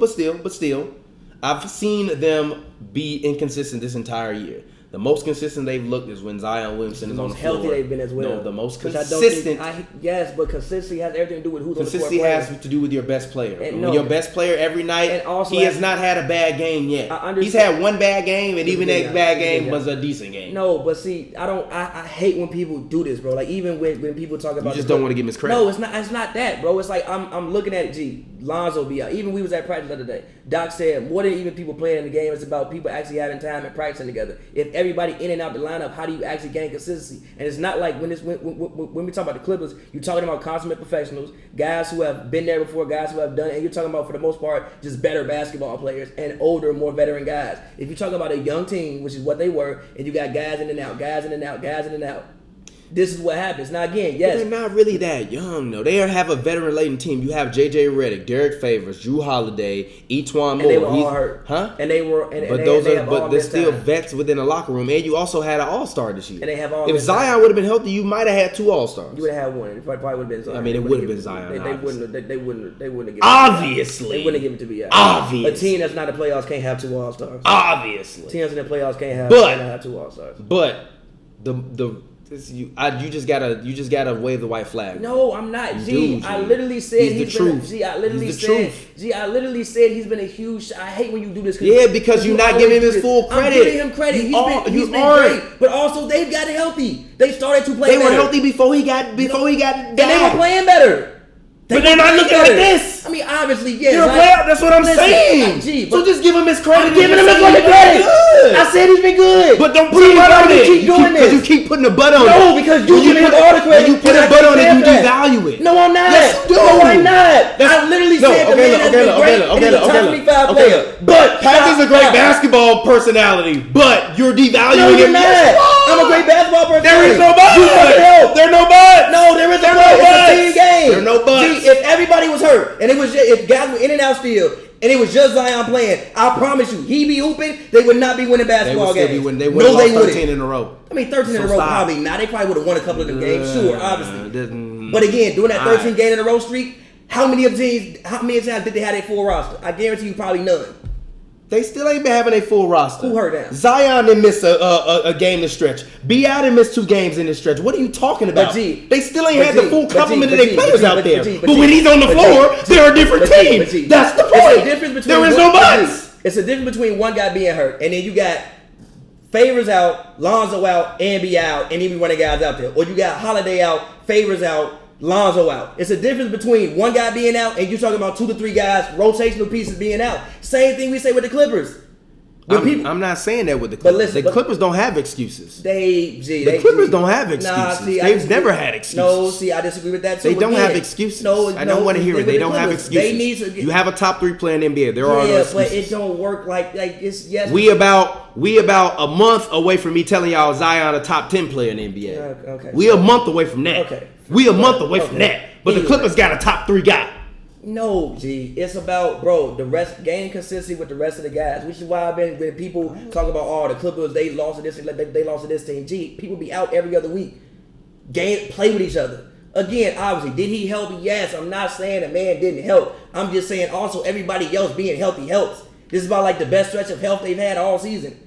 I've seen them be inconsistent this entire year. The most consistent they've looked is when Zion Williamson is on the floor. Healthy they've been as well. No, the most consistent. consistent. Yes, but consistency has everything to do with who's on the court. Consistency has to do with your best player. And when your best player every night, and also he has not had a bad game yet. He's had one bad game, and even that bad game was a decent game. No, but see, I hate when people do this, bro. Like even when people talk about, you just don't want to give him his credit. No, it's not that, bro. It's like I'm looking at it. Gee, Lonzo be out. Even we was at practice the other day. Doc said more than even people playing in the game, it's about people actually having time and practicing together. If everybody in and out the lineup, how do you actually gain consistency? And it's not like when we talk about the Clippers, you're talking about consummate professionals, guys who have been there before, guys who have done it, and you're talking about for the most part just better basketball players and older, more veteran guys. If you're talking about a young team, which is what they were, and you got guys in and out, this is what happens. Now again, yes, but they're not really that young though. They have a veteran-laden team. You have J.J. Redick, Derek Favors, Drew Holiday, E'Twaun Moore. And they were all hurt, huh? And they were, but they're still vets within the locker room. And you also had an All-Star this year. And they have all. If Zion would have been healthy, you might have had 2 All-Stars. You would have had one. It probably would have been Zion. I mean, it would have been Zion. They wouldn't have given it. Obviously, they wouldn't have given it to B.I. Obviously, a team that's not in the playoffs can't have 2 All-Stars. Obviously, teams in the playoffs can't have 2 All-Stars. But you just gotta wave the white flag. No, I'm not. I literally said he's the truth. I literally said he's been a huge. I hate when you do this. Yeah, because you're not giving him his full credit. I'm giving him credit. He's been great, but also they've gotten healthy. They started to play. They were healthy before he got. And they were playing better. But they're not looking like this. I mean, obviously, yes. You're a player. That's what I'm saying. So just give him his credit. I'm giving him his credit. I said he's been good. But don't put a butt on it. Because you keep putting a butt on it. No, because you give him all the credit. When you put a butt on it, you devalue it. No, I'm not. Yes, you do. No, I'm not. I literally said the man has been great and he's a top 25 player. But Patrick's a great basketball personality, but you're devaluing him. I'm a great basketball personality. There is no but. There's no but. No, there is no but. It's a team game. There's no but. If everybody and it was just, if guys were in and out still, and it was just Zion playing, I promise you, he be hooping, they would not be winning basketball games. They would have lost 13 in a row. I mean, 13 in a row, probably not. They probably would have won a couple of the games, sure, obviously. But again, doing that 13 game in a row streak, how many times did they have their full roster? I guarantee you, probably none. They still ain't been having a full roster. Who hurt that? Zion didn't miss a game to stretch. B.I. didn't miss 2 games in the stretch. What are you talking about? They still ain't had the full complement of their players out there. But when he's on the floor, they're a different team. That's the point. There is no buts. It's a difference between one guy being hurt, and then you got Favors out, Lonzo out, and be out, and even running guys out there. Or you got Holiday out, Favors out, Lonzo out. It's a difference between one guy being out and you talking about 2 to 3 guys, rotational pieces being out. Same thing we say with the Clippers. I'm not saying that with the Clippers. The Clippers don't have excuses. The Clippers don't have excuses. They've never had excuses. No, see, I disagree with that too. They don't have excuses. I don't want to hear it. They don't have excuses. You have a top 3 player in the NBA. There are no excuses. But it don't work like it's yes. We about a month away from me telling y'all Zion a top 10 player in the NBA. Okay. We a month away from that. Okay. We a month away from that. But the Clippers got a top 3 guy. No, G. It's about, bro, the rest, gaining consistency with the rest of the guys, which is why I've been, when people talk about, oh, the Clippers, they lost to this, they lost to this team. G, people be out every other week. Play with each other. Again, obviously, did he help? Yes. I'm not saying the man didn't help. I'm just saying also everybody else being healthy helps. This is about like the best stretch of health they've had all season.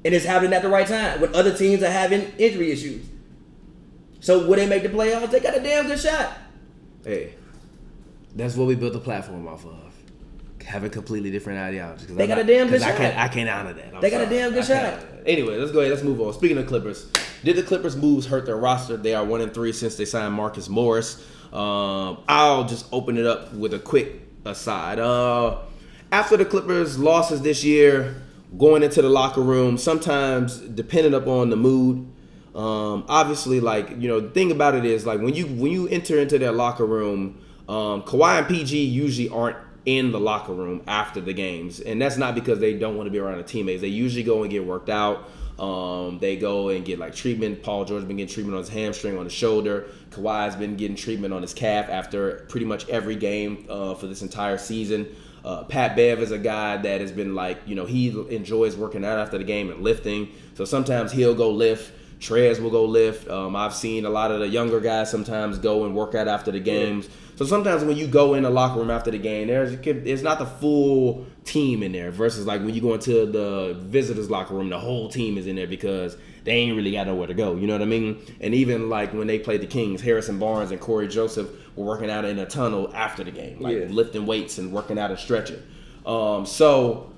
And it's happening at the right time when other teams are having injury issues. So would they make the playoffs? They got a damn good shot. Hey. That's what we built the platform off of. Having completely different ideologies. They got a damn good shot. I can't honor that. They got a damn good shot. Anyway, let's go ahead. Let's move on. Speaking of Clippers, did the Clippers moves hurt their roster? They are 1-3 since they signed Marcus Morris. I'll just open it up with a quick aside. After the Clippers' losses this year, going into the locker room, sometimes depending upon the mood, obviously, like, the thing about it is, like, when you enter into their locker room, Kawhi and PG usually aren't in the locker room after the games, and that's not because they don't want to be around the teammates. They usually go and get worked out. They go and get like treatment. Paul George has been getting treatment on his hamstring, on his shoulder. Kawhi's been getting treatment on his calf after pretty much every game for this entire season. Pat Bev is a guy that has been like, he enjoys working out after the game and lifting. So sometimes he'll go lift. Trez will go lift. I've seen a lot of the younger guys sometimes go and work out after the games. Yeah. So sometimes when you go in the locker room after the game, it's not the full team in there versus like when you go into the visitors' locker room, the whole team is in there because they ain't really got nowhere to go. You know what I mean? And even like when they played the Kings, Harrison Barnes and Corey Joseph were working out in a tunnel after the game, lifting weights and working out and stretching. So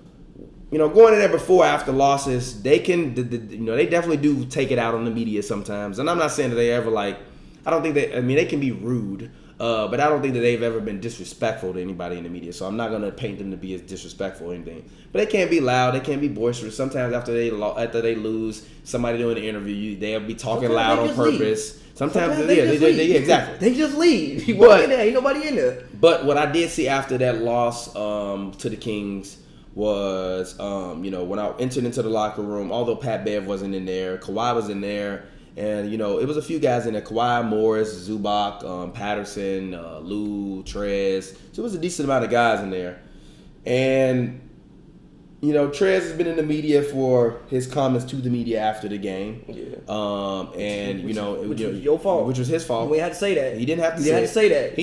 going in there before, after losses, they can, they definitely do take it out on the media sometimes. And I'm not saying that they ever they can be rude, but I don't think that they've ever been disrespectful to anybody in the media. So I'm not going to paint them to be as disrespectful or anything. But they can't be loud. They can't be boisterous. Sometimes after they lose, somebody doing an interview, they'll be talking loud on purpose. Sometimes exactly. They just leave. You walk in there, ain't nobody in there. But what I did see after that loss to the Kings was, when I entered into the locker room, although Pat Bev wasn't in there, Kawhi was in there, and, it was a few guys in there, Kawhi, Morris, Zubac, Patterson, Lou, Trez. So it was a decent amount of guys in there. And, Trez has been in the media for his comments to the media after the game. Yeah. Which was your fault. Which was his fault. We had to say that. He didn't have to say that.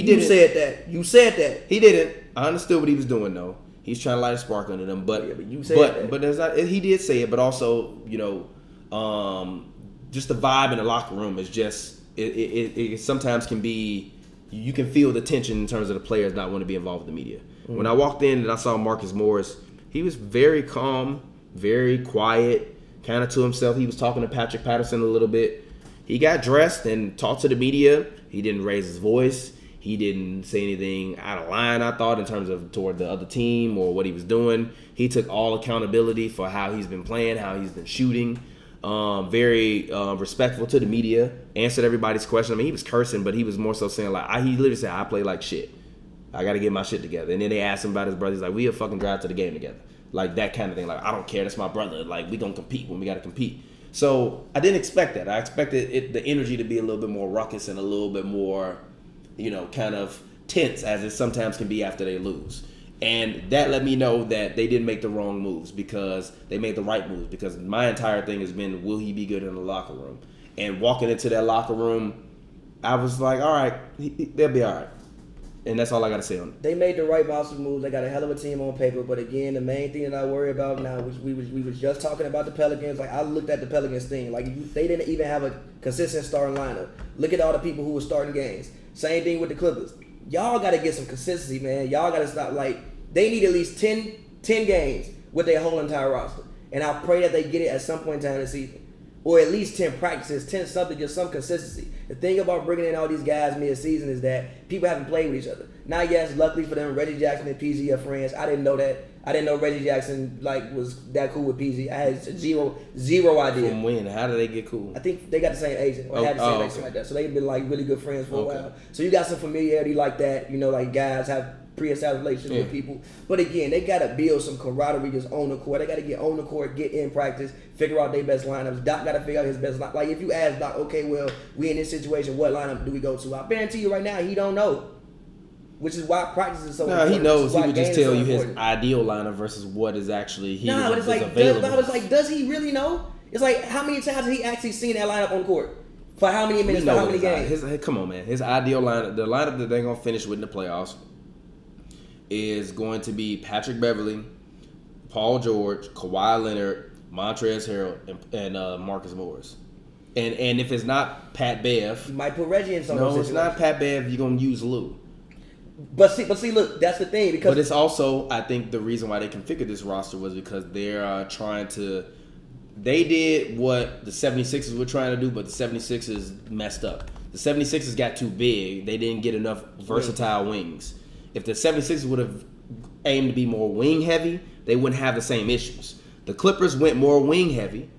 You said that. He didn't. I understood what he was doing, though. He's trying to light a spark under them, but you said that. But there's not. He did say it, but also, just the vibe in the locker room is just it sometimes can be. You can feel the tension in terms of the players not wanting to be involved with the media. Mm-hmm. When I walked in and I saw Marcus Morris, he was very calm, very quiet, kind of to himself. He was talking to Patrick Patterson a little bit. He got dressed and talked to the media. He didn't raise his voice. He didn't say anything out of line, I thought, in terms of toward the other team or what he was doing. He took all accountability for how he's been playing, how he's been shooting. Very respectful to the media. Answered everybody's question. I mean, he was cursing, but he was more so saying, like, he literally said, I play like shit. I got to get my shit together. And then they asked him about his brother. He's like, we a fucking drive to the game together. Like, that kind of thing. Like, I don't care. That's my brother. Like, we going to compete when we got to compete. So I didn't expect that. I expected the energy to be a little bit more ruckus and a little bit more, kind of tense as it sometimes can be after they lose. And that let me know that they didn't make the wrong moves because they made the right moves. Because my entire thing has been, will he be good in the locker room? And walking into that locker room, I was like, all right, they'll be all right. And that's all I got to say on it. They made the right roster moves. They got a hell of a team on paper. But again, the main thing that I worry about now, which we was just talking about the Pelicans. Like, I looked at the Pelicans thing. Like, they didn't even have a consistent starting lineup. Look at all the people who were starting games. Same thing with the Clippers. Y'all got to get some consistency, man. Y'all got to stop. Like, they need at least 10 games with their whole entire roster. And I pray that they get it at some point in time this season. Or at least 10 practices, 10 something, just some consistency. The thing about bringing in all these guys mid-season is that people haven't played with each other. Now, yes, luckily for them, Reggie Jackson and PZ are friends. I didn't know that. I didn't know Reggie Jackson was that cool with PZ. I had zero idea. From when? How did they get cool? I think they got the same agent or had the same agent like that. So they've been like really good friends for a while. So you got some familiarity like that. You know, like guys have pre-established relationships with people. But again, they got to build some camaraderie just on the court. They got to get on the court, get in practice, figure out their best lineups. Doc got to figure out his best lineup. Like if you ask Doc, okay, well, we in this situation, what lineup do we go to? I guarantee you right now, he don't know. Which is why practice is so important. He knows. He would just tell you his ideal lineup versus what is actually but it's like, available. Does he really know? It's like, how many times has he actually seen that lineup on the court? For how many minutes, for how many games? Come on, man. His ideal lineup, the lineup that they're going to finish with in the playoffs, is going to be Patrick Beverly, Paul George, Kawhi Leonard, Montrezl Harrell, and Marcus Morris. And if it's not Pat Bev, you might put Reggie in some. No, it's not Pat Bev. You're gonna use Lou. But see, look, that's the thing because. But it's also, I think, the reason why they configured this roster was because they're trying to. They did what the 76ers were trying to do, but the 76ers messed up. The 76ers got too big. They didn't get enough versatile wings. If the 76ers would have aimed to be more wing heavy, they wouldn't have the same issues. The Clippers went more wing heavy.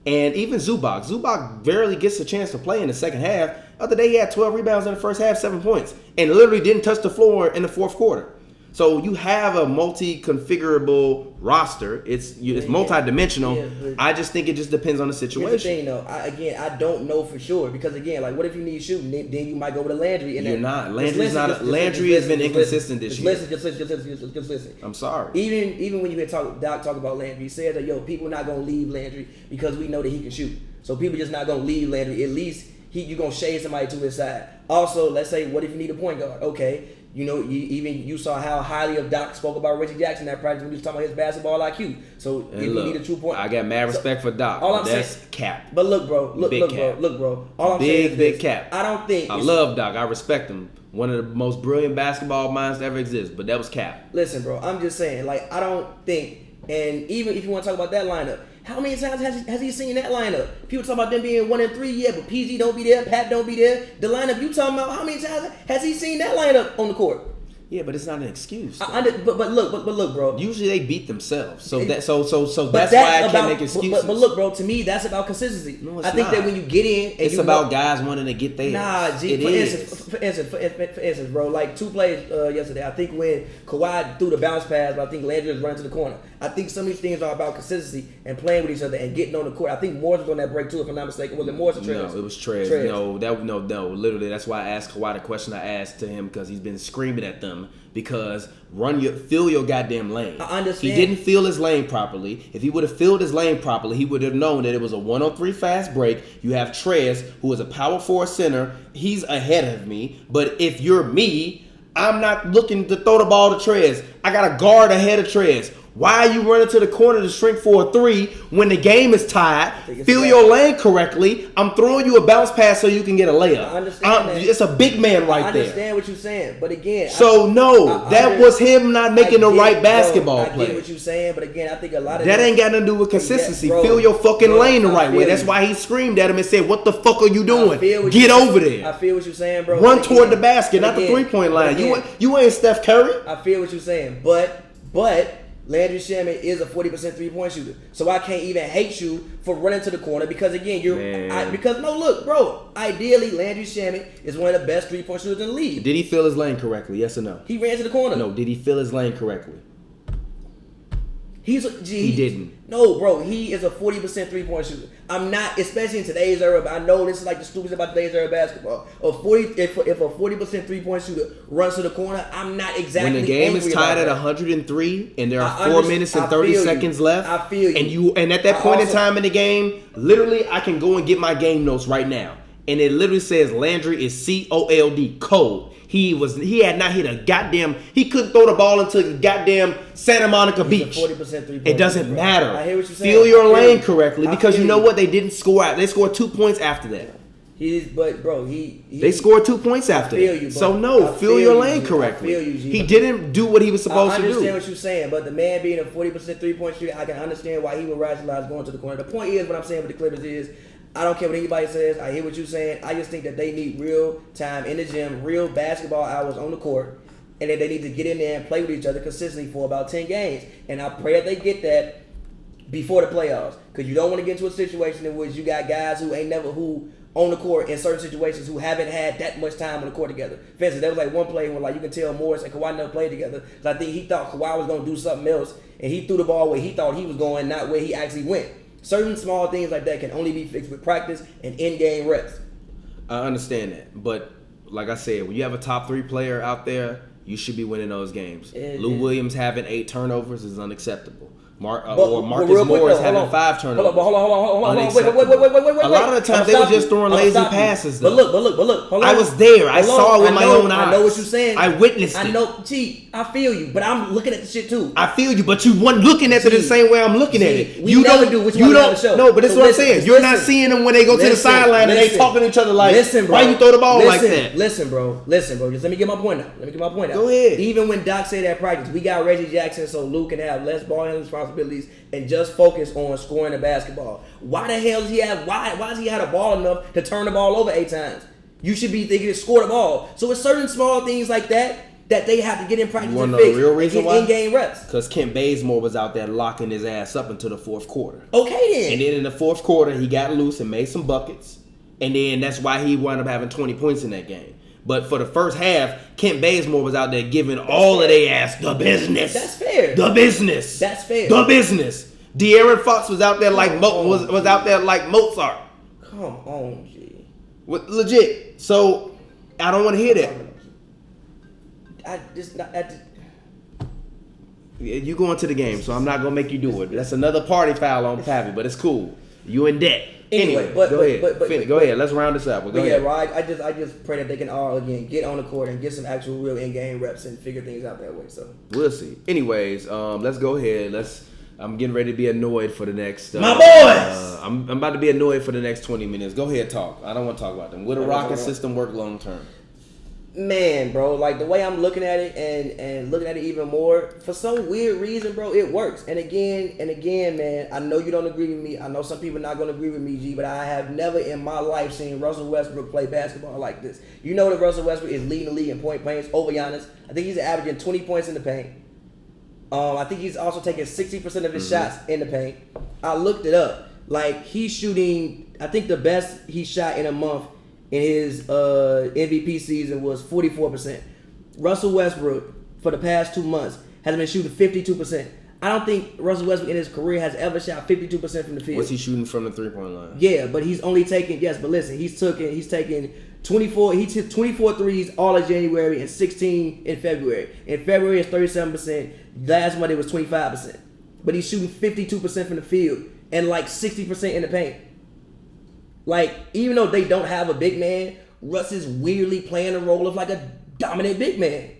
And even Zubac barely gets a chance to play in the second half. The other day he had 12 rebounds in the first half, 7 points. And literally didn't touch the floor in the fourth quarter. So you have a multi-configurable roster. It's multi-dimensional. Yeah, I just think it just depends on the situation. Here's the thing, though. I don't know for sure because again, like, what if you need shooting? Then you might go with a Landry. You're not. Landry has been inconsistent this year. Just listen. I'm sorry. Even when you hear Doc talk about Landry, he said that people not gonna leave Landry because we know that he can shoot. So people just not gonna leave Landry. At least you're gonna shade somebody to his side. Also, let's say, what if you need a point guard? Okay. You know, you saw how highly of Doc spoke about Reggie Jackson that practice when he was talking about his basketball IQ. So if you need a 2 point, I got mad respect for Doc. All I'm that's saying, cap. But look, bro. All I'm saying is big cap. I don't think I love Doc. I respect him. One of the most brilliant basketball minds to ever exist. But that was cap. Listen, bro. I'm just saying. Like, I don't think. And even if you want to talk about that lineup, how many times has he seen that lineup? People talk about them being 1 and 3, yeah, but PG don't be there, Pat don't be there. The lineup you talking about, how many times has he seen that lineup on the court? Yeah, but it's not an excuse. But look, bro. Usually they beat themselves, so that's why I can't make excuses. But look, bro. To me, that's about consistency. No, it's I think not. that when you get in, and it's about guys wanting to get there. For instance, bro. Like 2 plays yesterday. I think when Kawhi threw the bounce pass, but I think Landry was running to the corner. I think some of these things are about consistency and playing with each other and getting on the court. I think Morris was on that break too, if I'm not mistaken. Was it Morris or Trez? No, it was Trez. No. Literally, that's why I asked Kawhi the question I asked to him because he's been screaming at them. Because fill your goddamn lane. I understand. He didn't fill his lane properly. If he would have filled his lane properly, he would have known that it was a 1-on-3 fast break. You have Trez, who is a power forward center. He's ahead of me. But if you're me, I'm not looking to throw the ball to Trez. I got a guard ahead of Trez. Why are you running to the corner to shrink for a 3 when the game is tied? Fill your lane correctly. I'm throwing you a bounce pass so you can get a layup. I understand that. It's a big man right there. I understand what you're saying, but again... that was him not making the right basketball play. I get what you're saying, but again, I think a lot of... That ain't got nothing to do with consistency. Fill your fucking lane the right way. That's why he screamed at him and said, what the fuck are you doing? Get over there. I feel what you're saying, bro. Run toward the basket, not the 3-point line. You ain't Steph Curry. I feel what you're saying, but Landry Shamet is a 40% 3-point shooter. So I can't even hate you for running to the corner because, again, look, bro. Ideally, Landry Shamet is one of the best 3-point shooters in the league. Did he fill his lane correctly? Yes or no? He ran to the corner. No, did he fill his lane correctly? He didn't. No, bro, he is a 40% 3-point shooter. I'm not, especially in today's era, but I know this is like the stupidest about today's era of basketball. If a 40% 3-point shooter runs to the corner, I'm not exactly when the game is tied at 103 and there are 4 minutes and 30 seconds left. I feel you. And at that point in time in the game, literally I can go and get my game notes right now. And it literally says Landry is COLD, cold. He had not hit a goddamn. He couldn't throw the ball into the goddamn Santa Monica Beach. 40% 3-point. It doesn't matter. I hear what you're saying. Feel your lane correctly, because you know what? They didn't score out. They scored 2 points after that. They scored 2 points after that. You, so no, feel your lane correctly. I feel you, G, he didn't do what he was supposed to do. I understand what you're saying, but the man being a 40% 3-point shooter, I can understand why he would rationalize going to the corner. The point is, what I'm saying with the Clippers is, I don't care what anybody says. I hear what you're saying. I just think that they need real time in the gym, real basketball hours on the court, and that they need to get in there and play with each other consistently for about 10 games. And I pray that they get that before the playoffs, because you don't want to get into a situation in which you got guys who on the court in certain situations who haven't had that much time on the court together. For instance, there was like one play where like you can tell Morris and Kawhi never played together. So I think he thought Kawhi was going to do something else, and he threw the ball where he thought he was going, not where he actually went. Certain small things like that can only be fixed with practice and in-game reps. I understand that, but like I said, when you have a top 3 player out there, you should be winning those games. Lou Williams having 8 turnovers is unacceptable. Marcus Morris having 5 turnovers. Hold on. Wait. A lot of the times they were just throwing lazy passes. Though. But look. Hold on. I was there. I saw it with my own eyes. I know what you're saying. I witnessed it. I know. Gee, I feel you, but I'm looking at the shit too. I feel you, but you weren't looking at it the same way I'm looking at it. We never do what you want on the show. No, but that's what I'm saying. You're not seeing them when they go to the sideline and they talking to each other like, why you throw the ball like that? Listen, bro. Just let me get my point out. Go ahead. Even when Doc said at practice, we got Reggie Jackson so Luke can have less ball handling responsibilities and just focus on scoring the basketball. Why the hell does he have? Why does he have the ball enough to turn the ball over 8 times? You should be thinking to score the ball. So it's certain small things like that they have to get in practice and fix. The real reason why? In-game reps. Because Kent Bazemore was out there locking his ass up until the 4th quarter. Okay then. And then in the 4th quarter, he got loose and made some buckets. And then that's why he wound up having 20 points in that game. But for the first half, Kent Bazemore was out there giving all of their ass the business. That's fair. The business. That's fair. The business. De'Aaron Fox was out there like was out there like Mozart. Come on, G. Legit. So I don't want to hear that. You going to the game, so I'm not gonna make you do it. That's another party foul on Pavy, but it's cool. You in debt. Anyway, go ahead. Let's round this up. Go ahead. Bro, I just pray that they can all again get on the court and get some actual real in-game reps and figure things out that way. So we'll see. Anyways, let's go ahead. I'm getting ready to be annoyed for the next. My boys. I'm about to be annoyed for the next 20 minutes. Go ahead, talk. I don't want to talk about them. Will the Rocket system work long term? Man, bro, like the way I'm looking at it and looking at it even more, for some weird reason, bro, it works. And again, man, I know you don't agree with me. I know some people are not going to agree with me, G, but I have never in my life seen Russell Westbrook play basketball like this. You know that Russell Westbrook is leading the league in point paints over Giannis. I think he's averaging 20 points in the paint. I think he's also taking 60% of his shots in the paint. I looked it up. Like, he's shooting, I think the best he shot in a month in his MVP season was 44%. Russell Westbrook, for the past 2 months, has been shooting 52%. I don't think Russell Westbrook in his career has ever shot 52% from the field. What's he shooting from the 3-point line? Yeah, but he's only taken, but listen, he's taken 24, he took 24 threes all of January and 16 in February. In February, it's 37%. Last month, it was 25%. But he's shooting 52% from the field and like 60% in the paint. Like, even though they don't have a big man, Russ is weirdly playing the role of like a dominant big man.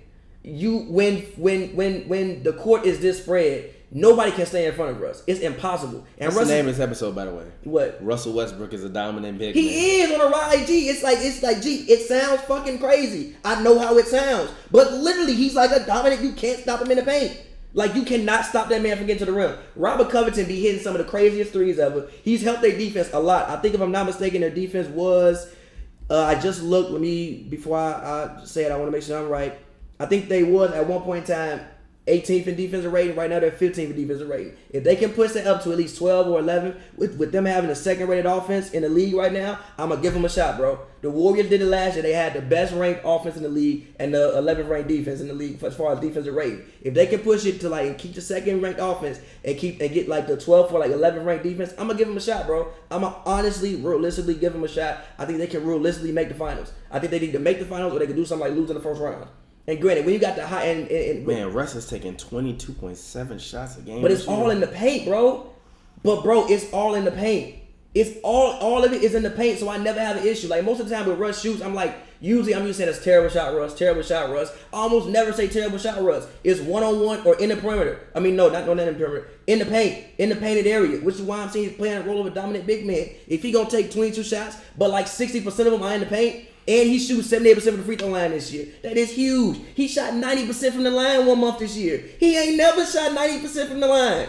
When the court is this spread, nobody can stay in front of Russ. It's impossible. And What's the name of this episode, by the way? What? Russell Westbrook is a dominant big man. He is on a ride, G. It's like, G, it sounds fucking crazy. I know how it sounds. But literally, he's like a dominant, you can't stop him in the paint. Like, you cannot stop that man from getting to the rim. Robert Covington be hitting some of the craziest threes ever. He's helped their defense a lot. I think, if I'm not mistaken, their defense was, I just looked, before I say it, I want to make sure I'm right. I think they was, at one point in time, 18th in defensive rating. Right now, they're 15th in defensive rating. If they can push that up to at least 12 or 11, with them having the second-rated offense in the league right now, I'm going to give them a shot, bro. The Warriors did it last year. They had the best-ranked offense in the league and the 11th-ranked defense in the league as far as defensive rating. If they can push it to, like, and keep the second-ranked offense and get, like, the 12th or, like, 11th-ranked defense, I'm going to give them a shot, bro. I'm going to honestly, realistically give them a shot. I think they can realistically make the finals. I think they need to make the finals or they can do something like lose in the first round. And granted, when you got the high and man, Russ is taking 22.7 shots a game. But it's all in the paint, bro. But bro, it's all in the paint. It's all of it is in the paint, so I never have an issue. Like most of the time when Russ shoots, I'm like, usually I'm just saying it's terrible shot Russ, terrible shot Russ. I almost never say terrible shot Russ. It's one-on-one or in the perimeter. I mean, not in the perimeter. In the paint, in the painted area, which is why I'm saying he's playing a role of a dominant big man. If he gonna take 22 shots, but like 60% of them are in the paint, and he shoots 78% of the free throw line this year. That is huge. He shot 90% from the line 1 month this year. He ain't never shot 90% from the line.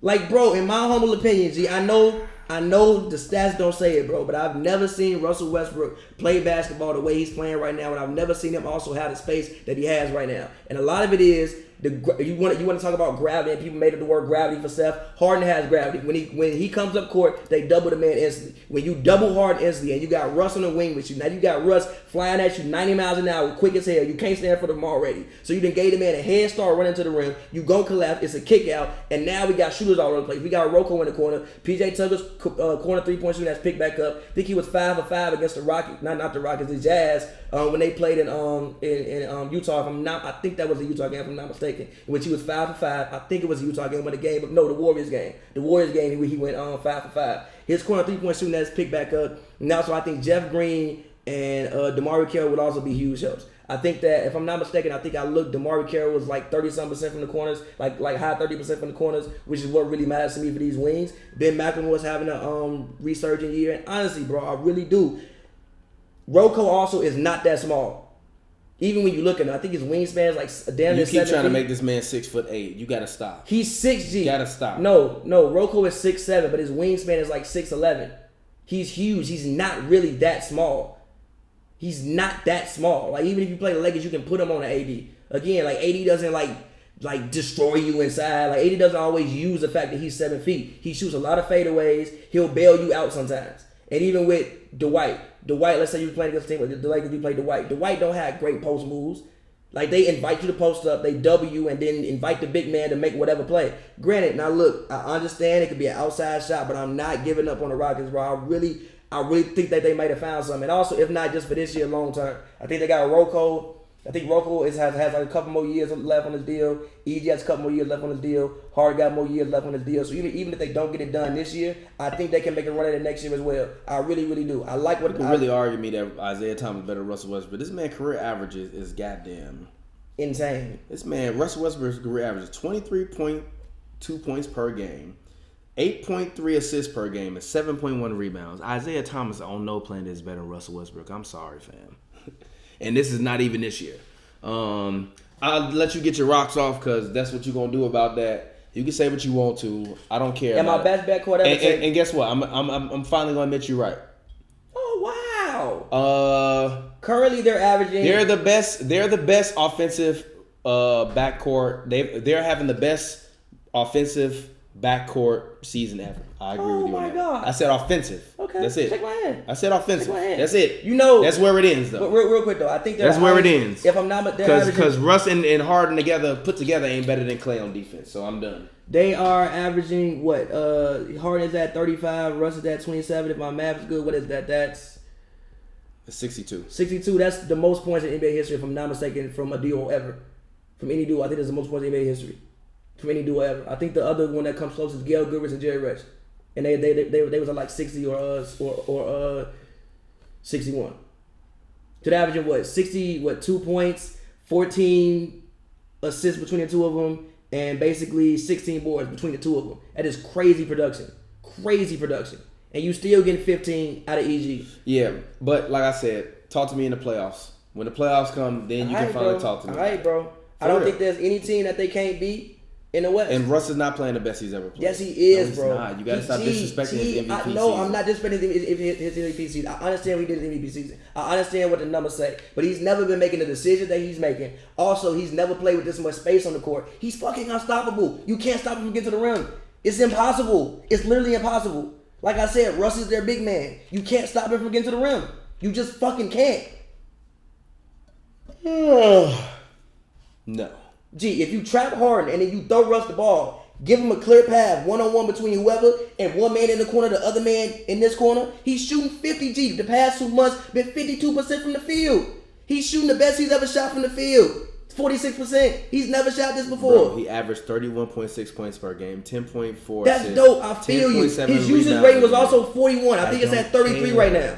Like, bro, in my humble opinion, G, I know the stats don't say it, bro, but I've never seen Russell Westbrook play basketball the way he's playing right now, and I've never seen him also have the space that he has right now. And a lot of it is you want to talk about gravity, and people made up the word gravity for Steph. Harden has gravity. When he comes up court, they double the man instantly. When you double Harden instantly, and you got Russ on the wing with you, now you got Russ flying at you 90 miles an hour, quick as hell. You can't stand for them already. So you done gave the man a head start running to the rim. You go collapse. It's a kick out, and now we got shooters all over the place. We got Rocco in the corner. PJ Tucker's corner 3-point shooting that's picked back up. I think he was 5 of 5 against the Rockets, not the Rockets, the Jazz. When they played in Utah, I think that was the Utah game, if I'm not mistaken, in which he was 5 for 5. I think it was the Utah game, but the Warriors game. The Warriors game, he went 5 for 5. His corner 3-point shooting that's picked back up. Now, so I think Jeff Green and DeMarre Carroll would also be huge helps. I think that, if I'm not mistaken, DeMarre Carroll was like 30-something% from the corners, like high 30% from the corners, which is what really matters to me for these wings. Ben McLemore was having a resurgent year, and honestly, bro, I really do. Rocco also is not that small. Even when you look at him, I think his wingspan is like damn near 7 feet. You keep trying to make this man 6'8". You gotta stop. He's 6G. You gotta stop. No, Rocco is 6'7", but his wingspan is like 6'11". He's huge. He's not really that small. He's not that small. Like even if you play the Lakers, you can put him on an AD. Again, like AD doesn't like destroy you inside. Like AD doesn't always use the fact that he's 7 feet. He shoots a lot of fadeaways. He'll bail you out sometimes. And even with Dwight, let's say you playing against a team like the Lakers, you play Dwight. Dwight don't have great post moves. Like they invite you to post up, they double you, and then invite the big man to make whatever play. Granted, now look, I understand it could be an outside shot, but I'm not giving up on the Rockets, bro. I really think that they might have found something. And also, if not just for this year, long term, I think they got Rocco. I think Rocco has like a couple more years left on his deal. EG has a couple more years left on his deal. Hard got more years left on his deal. So even if they don't get it done this year, I think they can make a run at it next year as well. I really, really do. I like what people really argue me that Isaiah Thomas is better than Russell Westbrook. This man career averages is goddamn insane. This man, Russell Westbrook's career average is 23.2 points per game, 8.3 assists per game, and 7.1 rebounds. Isaiah Thomas on no planet is better than Russell Westbrook. I'm sorry, fam. And this is not even this year. I'll let you get your rocks off because that's what you're going to do about that. You can say what you want to. I don't care. And my best backcourt ever. And guess what? I'm finally going to admit you're right. Oh, wow. Currently, they're averaging. They're the best offensive backcourt. They're having the best offensive backcourt season ever. I agree with you on that. Oh, my God. I said offensive. Okay. That's it. Shake my hand. I said offensive. Shake my hand. That's it. You know. That's where it ends, though. But real quick, though. I think that's where it ends. If I'm not, because Russ and Harden put together ain't better than Clay on defense. So I'm done. They are averaging what? Harden is at 35. Russ is at 27. If my math is good, what is that? That's 62. 62. That's the most points in NBA history, if I'm not mistaken, from a duo ever. From any duo, I think that's the most points in NBA history. From any duo ever. I think the other one that comes close is Gail Goodrich and Jerry Rice. And they was at like 60 or 61. To the average of what? 2 points, 14 assists between the two of them, and basically 16 boards between the two of them. That is crazy production. Crazy production. And you still getting 15 out of EG. Yeah, but like I said, talk to me in the playoffs. When the playoffs come, then you can finally talk to me. All right, bro. I don't think there's any team that they can't beat. in the West. And Russ is not playing the best he's ever played. Yes, he is, he's bro. Not. You got to stop disrespecting his MVP season. No, I'm not disrespecting his MVP season. I understand he did his MVP season. I understand what the numbers say. But he's never been making the decisions that he's making. Also, he's never played with this much space on the court. He's fucking unstoppable. You can't stop him from getting to the rim. It's impossible. It's literally impossible. Like I said, Russ is their big man. You can't stop him from getting to the rim. You just fucking can't. No. Gee, if you trap Harden and then you throw Russ the ball, give him a clear path, one-on-one between whoever, and one man in the corner, the other man in this corner, he's shooting 50 G. The past 2 months, been 52% from the field. He's shooting the best he's ever shot from the field. 46%. He's never shot this before. Bro, he averaged 31.6 points per game, 10.4 That's assists, dope. I feel you. His usage rate was also 41. I think it's at 33 right now.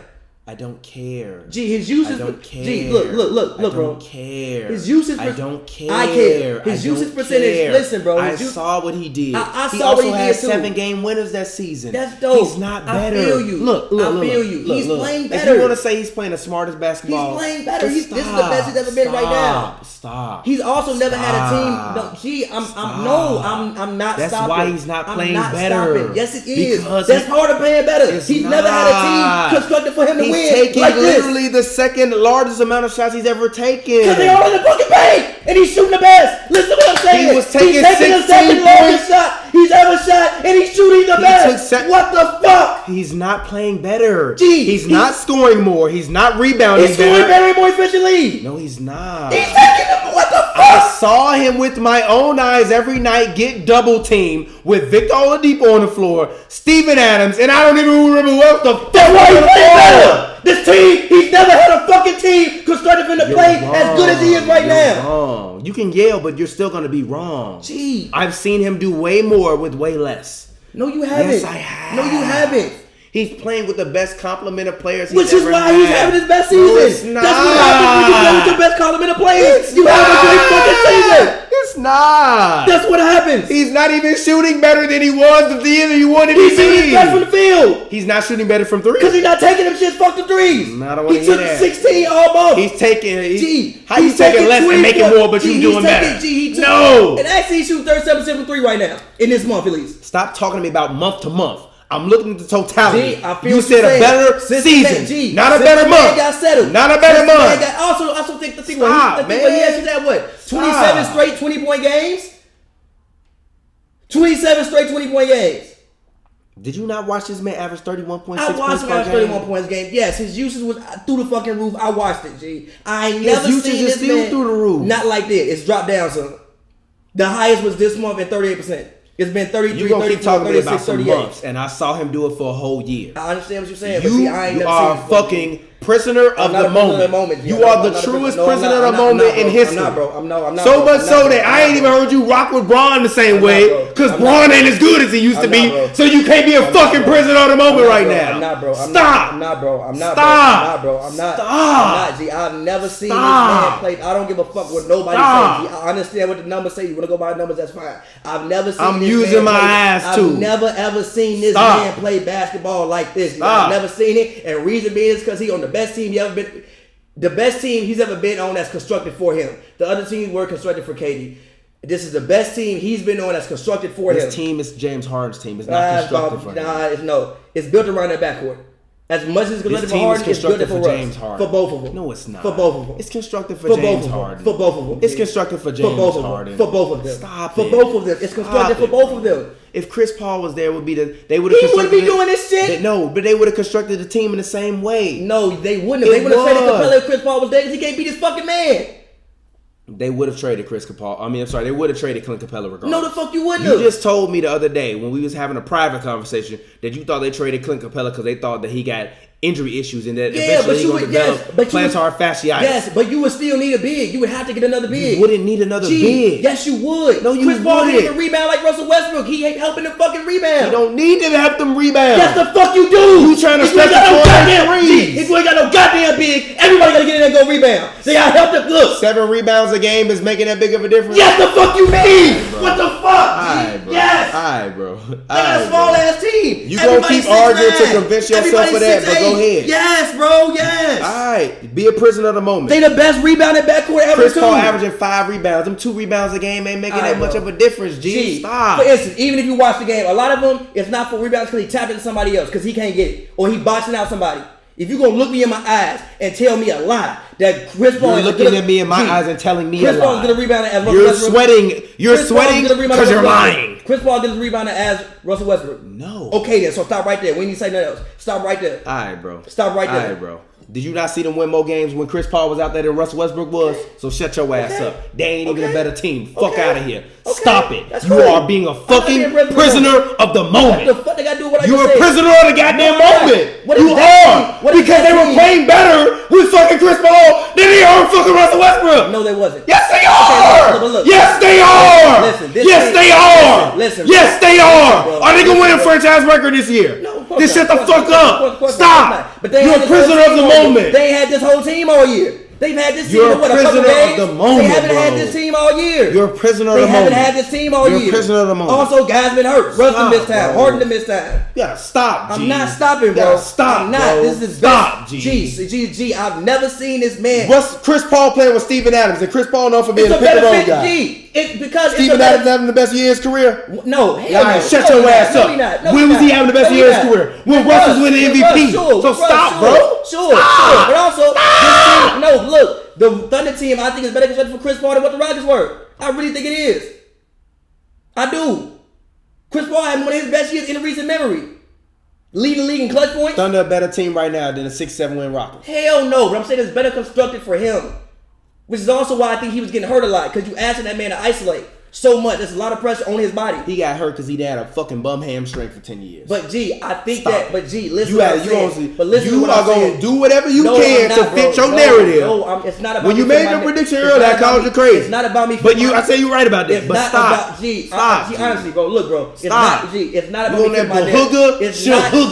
I don't care. Gee, his usage. I don't care. Gee, look, bro. I don't care. His usage. I don't care. I care. His usage percentage. Listen, bro. I saw what he did. I he saw also what he had did too. 7-game winners that season. That's dope. He's not better. I feel you. Look. I feel you. He's playing better. If you want to say he's playing the smartest basketball, he's playing better. This is the best he's ever been right now. Stop. He's also never had a team. I'm not That's stopping. why he's not playing better. Stopping. Yes, it is. Because that's part of playing better. He's never had a team constructed for him to win. Taking like literally the second largest amount of shots he's ever taken. Because they're all in the fucking paint, and he's shooting the best. Listen to what I'm saying. He was taking the second largest shot he's ever shot, and he's shooting the best. What the fuck? He's not playing better. Gee, he's not scoring more. He's not rebounding. He's scoring better and more efficiently. No, he's not. He's taking the what the fuck? I saw him with my own eyes every night get double teamed with Victor Oladipo on the floor, Steven Adams, and I don't even remember what the fuck. That's why he's playing better. This team, he's never had a fucking team constructed for the play as good as he is right now. Wrong. You can yell, but you're still gonna be wrong. Gee, I've seen him do way more with way less. No, you haven't. Yes, I have. No, you haven't. He's playing with the best complement of players Which is why he's having his best season. No, it's not. That's what happens when you play with your best complement of players. You have a great fucking season. It's not. That's what happens. He's not even shooting better than he was at the end he wanted to be. He's shooting better from the field. He's not shooting better from 3. Because he's not taking them shit fucking threes. I don't want to He hear took that. 16 all month. He's taking. How he's you taking less and making more, but you doing better? No. And actually, he's shooting 37% from 3 right now in this month at least. Stop talking to me about month to month. I'm looking at the totality. G, I feel you said a better season, not a better month. Got settled. Not a better month. Also think the thing Stop, when he actually had what? 27 straight 20-point games. 27 straight 20-point games. Did you not watch this man average 31.6 points I watched him average 31 points game. Yes, his usage was through the fucking roof. I watched it, G. I ain't never usage seen is this still man through the roof. Not like this. It's dropped down some. The highest was this month at 38%. It's been 33, You're going to keep 34, talking to me 36, about some 38. months, and I saw him do it for a whole year. I understand what you're saying, but see, I ain't You never are seen it. fucking prisoner of the moment. G. You are the truest prisoner of the moment in history. I'm not, bro. I'm not. So much so that I ain't even heard you rock with Bron the same way, because Bron ain't as good as he used to be. So you can't be a fucking prisoner of the moment right now. I'm not, bro. Stop. I'm not, bro. I'm not, Stop. bro. I'm not. Stop. I'm not, G. I've never seen this man play. I don't give a fuck what nobody says, G. I understand what the numbers say. You want to go by the numbers, that's fine. I've never seen I'm this using man my play. ass too. I've never ever seen this man play basketball like this. I've never seen it, and reason being is because he on the best team he ever been. The best team he's ever been on that's constructed for him. The other teams were constructed for KD. This is the best team he's been on that's constructed for him. This team is James Harden's team. It's not constructed for him. It's built around that backcourt. As much as it's constructed for Harden, it's built for James Harden. For both of them. No, it's not. For both of them. It's constructed for James Harden. For both of them. It's constructed for James Harden. For both of them. Stop for it. both of them. It's constructed for both of them. If Chris Paul was there, they would have. He wouldn't be doing this shit. No, but they would have constructed the team in the same way. No, they wouldn't have. They would have traded Capella if Chris Paul was there because he can't beat his fucking man. They would have traded Chris Capella. They would have traded Clint Capella regardless. No, the fuck you wouldn't have. You just told me the other day when we was having a private conversation that you thought they traded Clint Capella because they thought that he got injury issues and that eventually he would develop plantar fasciitis. Yes, but you would still need a big. You would have to get another big. You wouldn't need another big. Yes, you would. No, you Chris Paul wouldn't. can't even rebound like Russell Westbrook. He ain't helping them fucking rebound. You don't need to help them rebound. Yes, the fuck you do. You trying to stretch the If you ain't got no goddamn big, everybody gotta get in there and go rebound. They gotta help them. Look, 7 rebounds a game is making that big of a difference. Yes, the fuck you mean? What the fuck? Alright, bro. Yes. Alright, bro. They got a small ass team. You gonna keep arguing to convince yourself of that, but go go ahead. Yes, bro. Yes. All right, be a prisoner of the moment. They the best rebounding backcourt ever. Chris Paul averaging 5 rebounds. Them 2 rebounds a game ain't making that much of a difference. G, stop. For instance, even if you watch the game, a lot of them it's not for rebounds because he tapped into somebody else because he can't get it or he boxing out somebody. If you're gonna look me in my eyes and tell me a lie that Chris Paul you're looking at me in my eyes and telling me a lie. Chris Paul is gonna rebound as You're sweating. You're sweating because you're lying. Chris Paul gonna rebound as Russell Westbrook. No. Okay then, so stop right there. We need to say nothing else. Stop right there. All right, bro. Stop right there. All right, bro. Did you not see them win more games when Chris Paul was out there than Russell Westbrook was? So shut your ass up. They ain't even a better team. Fuck out of here. Stop it. You are being a fucking prisoner of the moment. What the fuck they gotta do what I You're just a prisoner of the goddamn moment. You are. Because they were playing better with fucking Chris Paul than they are with fucking Russell Westbrook. No, they wasn't. Yes, they are. Look. Yes, they are. Listen, yes, they are. Listen. Yes, they are. Are they gonna win a franchise record this year? No. Then shut the fuck up. Stop. You're a prisoner of the moment. They had this whole team all year. They've had this team You're for what, a a couple prisoner days? of the moment, They haven't bro. had this team all year. You're a prisoner of the moment. They haven't had this team all year. You're a prisoner of the moment. Also, guys been hurt. Russ to miss time. Bro. Harden to miss time. You gotta stop, G. I'm not stopping, bro. You gotta stop, I'm not. bro. This is Stop, best. G. I've never seen this man. Chris Paul playing with Steven Adams, and Chris Paul known for being a pick and roll guy. G. It's because Steven Adams having the best year of his career? No, hell no. Shut your ass up. When was he having the best year of his career? When Russ was winning MVP. So stop, bro. Sure. But also, this team, no, look. The Thunder team, I think, is better constructed for Chris Paul than what the Rockets were. I really think it is. I do. Chris Paul had one of his best years in recent memory. Leading the league in clutch points. Thunder a better team right now than a 6-7 win Rockets. Hell no. But I'm saying it's better constructed for him. Which is also why I think he was getting hurt a lot. Because you asking that man to isolate so much. There's a lot of pressure on his body. He got hurt because he had a fucking bum hamstring for 10 years. But G, I think Stop that. it. But G, listen. You are going to do whatever you can to fit your narrative. No, it's not about when you made your prediction earlier, I called you crazy. It's not about me. But I say you right about that. It's but not stop. about G. Stop. Honestly, bro. Look, bro. It's Stop. not G. It's not about You me on fitting that my narrative. hooga?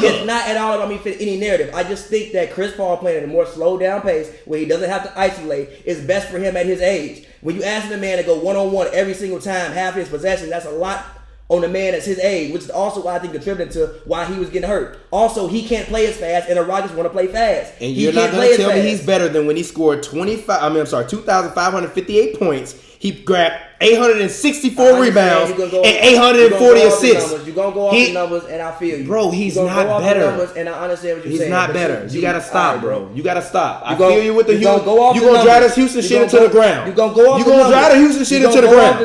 It's not at all about me fitting any narrative. I just think that Chris Paul playing at a more slowed down pace where he doesn't have to isolate is best for him at his age. When you ask the man to go one-on-one every single time, half his possession, that's a lot on a man that's his age, which is also why I think contributed to why he was getting hurt. Also, he can't play as fast, and the Rockets want to play fast. And you're not going to tell me he's better than when he scored 2,558 points. He grabbed 864 rebounds and 840 assists. You're going to go off the numbers, and I feel you. Bro, he's not go better. The numbers, and I understand what you're saying. He's not better. You got to stop, bro. You got to stop. I feel you with the Houston. You're going to drive this Houston shit into the ground. You're going to go off You're going to drive the Houston shit into the ground.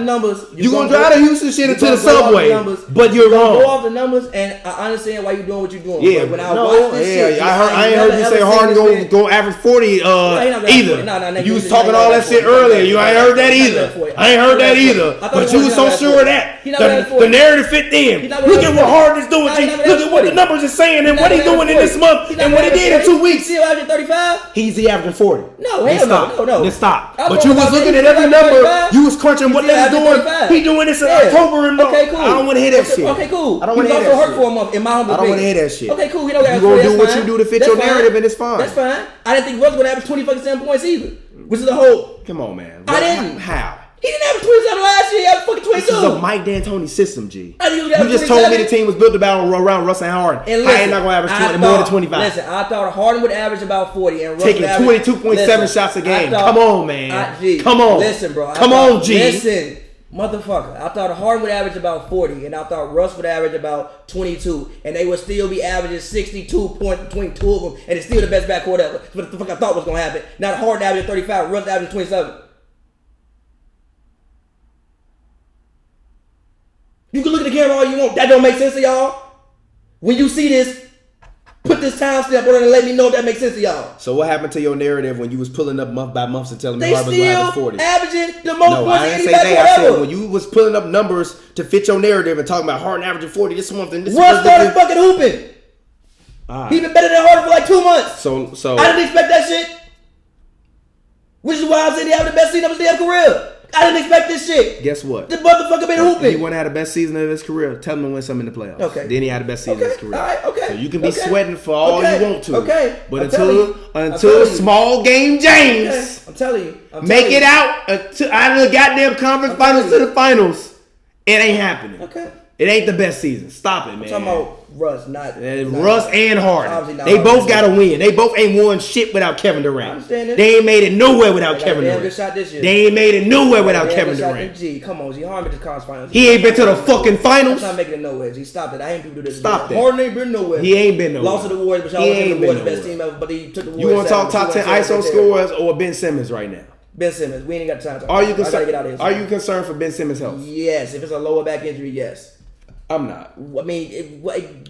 You're going to drive the Houston shit into the subway. But you're wrong. Go off the numbers, and I understand why you're doing what you're doing. Yeah, but when I watch this shit, I ain't heard you say Harden go average 40 either. You was talking all that shit earlier. You ain't heard that either. I ain't heard that either. But you was so sure of that. The narrative fit in. Look at what Harden is doing. Look at what the numbers are saying and what he's doing in this month and what he did in 2 weeks. Still averaging 35? He's averaging 40. No, hell no. Then stop. But you was looking at every number. You was crunching what they was doing. He doing this in October and okay, cool. I don't want to hear that shit. Okay, cool. I don't want to hear that shit. He was also hurt for a month in my humble opinion. I don't want to hear that shit. Okay, cool. You going to do what you do to fit your narrative and it's fine. That's fine. I didn't think Russ would average 27 points either. Which is the whole. Come on, man. I didn't. How? He didn't average 27 last year. He averaged fucking 22. This is a Mike D'Antoni system, G. You just told me the team was built around Russ and Harden. And listen, I ain't not going to average more than 25. Listen, I thought Harden would average about 40. And Russ taking 22.7 shots a game. Come on, man. Come on. Listen, bro. Come on, G. Listen, motherfucker. I thought Harden would average about 40. And I thought Russ would average about 22. And they would still be averaging 62 points between two of them. And it's still the best backcourt ever. That's what the fuck I thought was going to happen. Now Harden averaging 35. Russ averaging 27. You can look at the camera all you want. That don't make sense to y'all. When you see this, put this timestamp on it and let me know if that makes sense to y'all. So what happened to your narrative when you was pulling up month by month and telling me Harden was average 40? They still averaging the most points I didn't say that. I said when you was pulling up numbers to fit your narrative and talking about Harden averaging 40 this month and this month. Russ started fucking hooping. Right. He been better than Harden for like 2 months. So I didn't expect that shit. Which is why I said he had the best season of his damn career. I didn't expect this shit. Guess what? The motherfucker been hooping. He wouldn't have had the best season of his career. Tell him to win something in the playoffs. Okay. Then he had the best season of his career. All right, okay. So you can be sweating for all you want to. Okay. But until small game James, I'm telling you. Make it out of the goddamn conference finals to the finals, it ain't happening. Okay. It ain't the best season. Stop it, man. I'm talking about Russ, not Russ and Harden. not They both Harden. got to win. They both ain't won shit without Kevin I Durant. understand that. They ain't made it nowhere without They got a Kevin damn Durant. good shot this year. They ain't made it nowhere without Damn Kevin good shot. Durant. G, come on, G. Harden been to conference finals. He ain't been to the fucking finals. I'm not making it nowhere. G, stop it. I ain't people do this. Stop that. Harden ain't been nowhere. He ain't been nowhere. Lost to the Warriors, but y'all He wasn't ain't the been Warriors' best nowhere. team ever. But he took the You Warriors. want to talk top 10 ISO scorers or Ben Simmons right now? Ben Simmons. We ain't got time to talk. Are you I gotta get out of concerned? here. Are you concerned for Ben Simmons' health? Yes. If it's a lower back injury, yes. I'm not. I mean,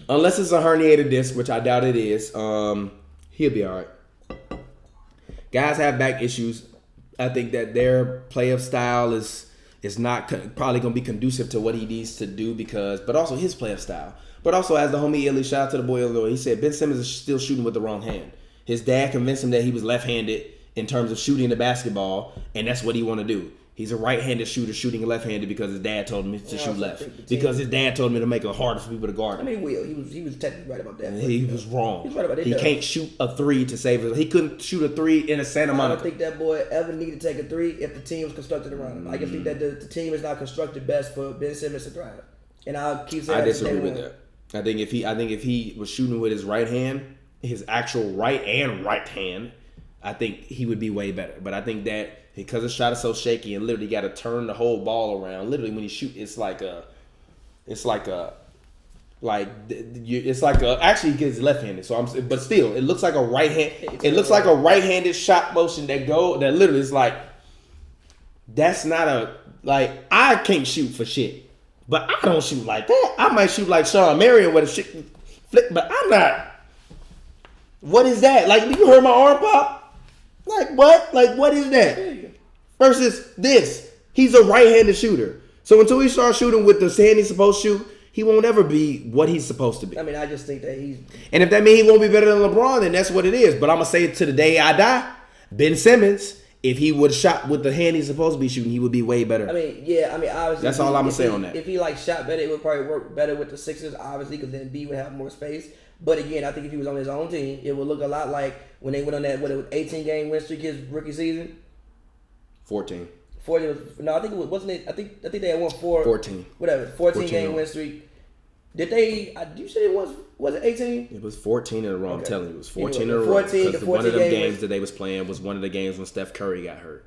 Unless it's a herniated disc, which I doubt it is. He'll be all right. Guys have back issues. I think that their play of style is not probably going to be conducive to what he needs to do but also his play of style. But also, as the homie Illy, shout out to the boy Illy, he said Ben Simmons is still shooting with the wrong hand. His dad convinced him that he was left-handed in terms of shooting the basketball, and that's what he want to do. He's a right-handed shooter shooting left-handed because his dad told him to shoot left. Because his dad told him to make it harder for people to guard him. I mean, he was technically right about that. He was wrong. He's right about that. He can't shoot a three to save it. He couldn't shoot a three in a Santa I Monica. don't think that boy ever needed to take a three if the team was constructed around him. I just think that the team is not constructed best for Ben Simmons to thrive. And I'll keep saying I disagree with that. I think if he was shooting with his right hand, his actual right hand, I think he would be way better. But I think that because his shot is so shaky and literally got to turn the whole ball around. Literally, when he shoot, actually he gets left-handed. But still, it looks like a right hand. It looks like a right-handed shot motion that literally is like. That's not I can't shoot for shit, but I don't shoot like that. I might shoot like Sean Marion with a shit flick, but I'm not. What is that? Like, you heard my arm pop? Like, what? Like, what is that? Versus this. He's a right-handed shooter. So until he starts shooting with the hand he's supposed to shoot, he won't ever be what he's supposed to be. I mean, I just think that he's... And if that means he won't be better than LeBron, then that's what it is. But I'm going to say it to the day I die. Ben Simmons, if he would have shot with the hand he's supposed to be shooting, he would be way better. I mean, yeah, obviously... That's all I'm going to say on that. If he, shot better, it would probably work better with the Sixers, obviously, because then B would have more space. But again, I think if he was on his own team, it would look a lot like when they went on that 18-game win streak his rookie season. 14. 40 was, no, I think it was, wasn't it? I think they had won 14. Whatever, 14-game win streak. Did they? You said it was it 18? It was 14 in a row. I'm telling you, it was 14 in a row. 14 Because one of them games that they was playing was one of the games when Steph Curry got hurt.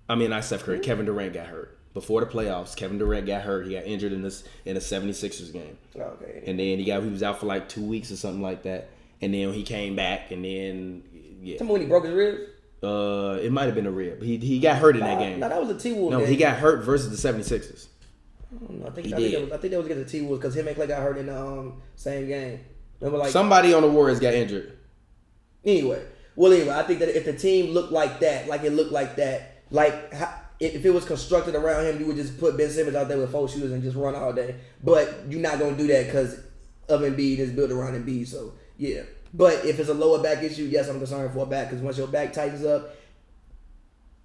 I mean, not Steph Curry. Kevin Durant got hurt. Before the playoffs, Kevin Durant got hurt. He got injured in a 76ers game. Okay. And then he was out for like 2 weeks or something like that. And then he came back, and then Tell me when he broke his ribs. It might have been a rib. He got hurt in that game. No, that was a T-Wolves game. No, he got hurt versus the 76ers. I don't know. I think that was against the T-Wolves because him and Clay got hurt in the same game. Remember, somebody on the Warriors got injured. Anyway, I think that if the team looked like that, if it was constructed around him, you would just put Ben Simmons out there with 4 shooters and just run all day. But you're not going to do that because of Embiid is built around Embiid. So, yeah. But if it's a lower back issue, yes, I'm concerned for a back because once your back tightens up,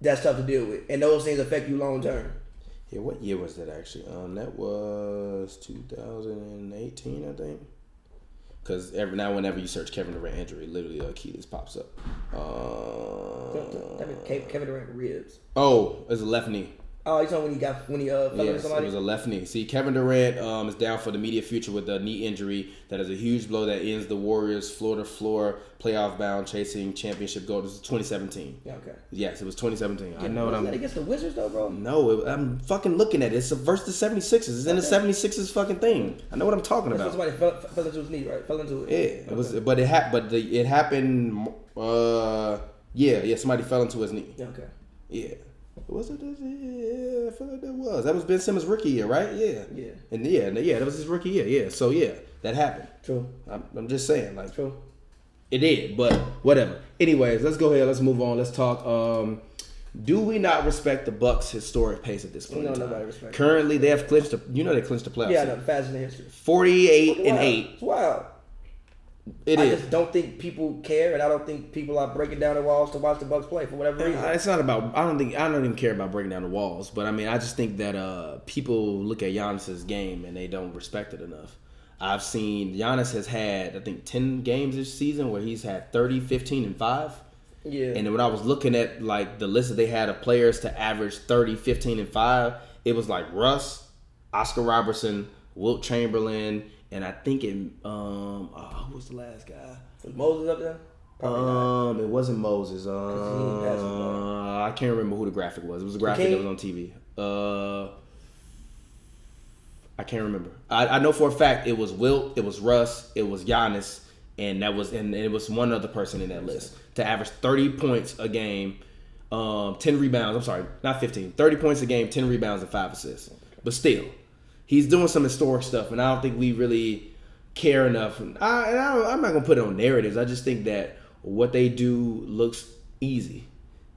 that's tough to deal with. And those things affect you long term. Yeah, what year was that actually? That was 2018, I think. Because whenever you search Kevin Durant injury, literally Achilles pops up. Kevin Durant ribs. Oh, it's a left knee. Oh, you talking when he fell into somebody? It was a left knee. See, Kevin Durant is down for the immediate future with a knee injury that is a huge blow that ends the Warriors' floor-to-floor playoff-bound chasing championship goal. This is 2017. Yeah, okay. Yes, it was 2017. I know what I'm... Wasn't that against the Wizards, though, bro? No, I'm fucking looking at it. It's versus the 76ers. It's in the 76ers fucking thing. I know what I'm talking about. Somebody fell into his knee, right? Fell into it. Yeah, it was, but it happened. Somebody fell into his knee. Okay. Yeah. Was it? Yeah, I feel like that was. That was Ben Simmons' rookie year, right? Yeah. Yeah. And that was his rookie year. Yeah. So yeah, that happened. True. I'm just saying, True. It did, but whatever. Anyways, let's go ahead. Let's move on. Let's talk. Do we not respect the Bucks' historic pace at this point? No, nobody respects. Currently, they have clinched. They clinched the playoffs. Yeah, no, fastest in history. 48-8. It's wild. I just don't think people care, and I don't think people are breaking down the walls to watch the Bucks play for whatever reason. It's not about. I don't even care about breaking down the walls, but I mean, I just think that people look at Giannis's game and they don't respect it enough. I've seen Giannis has had, I think, 10 games this season where he's had 30, 15, and 5. Yeah. And when I was looking at the list that they had of players to average 30, 15, and 5, it was like Russ, Oscar Robertson, Wilt Chamberlain, And I think who was the last guy? Was Moses up there? Probably It wasn't Moses. he passed the ball. I can't remember who the graphic was. It was a graphic that was on TV. I can't remember. I know for a fact it was Wilt, it was Russ, it was Giannis, and it was one other person in that list to average 30 points a game, 10 rebounds. I'm sorry, not 15. 30 points a game, 10 rebounds, and 5 assists. But still, he's doing some historic stuff, and I don't think we really care enough. I'm not gonna put it on narratives. I just think that what they do looks easy.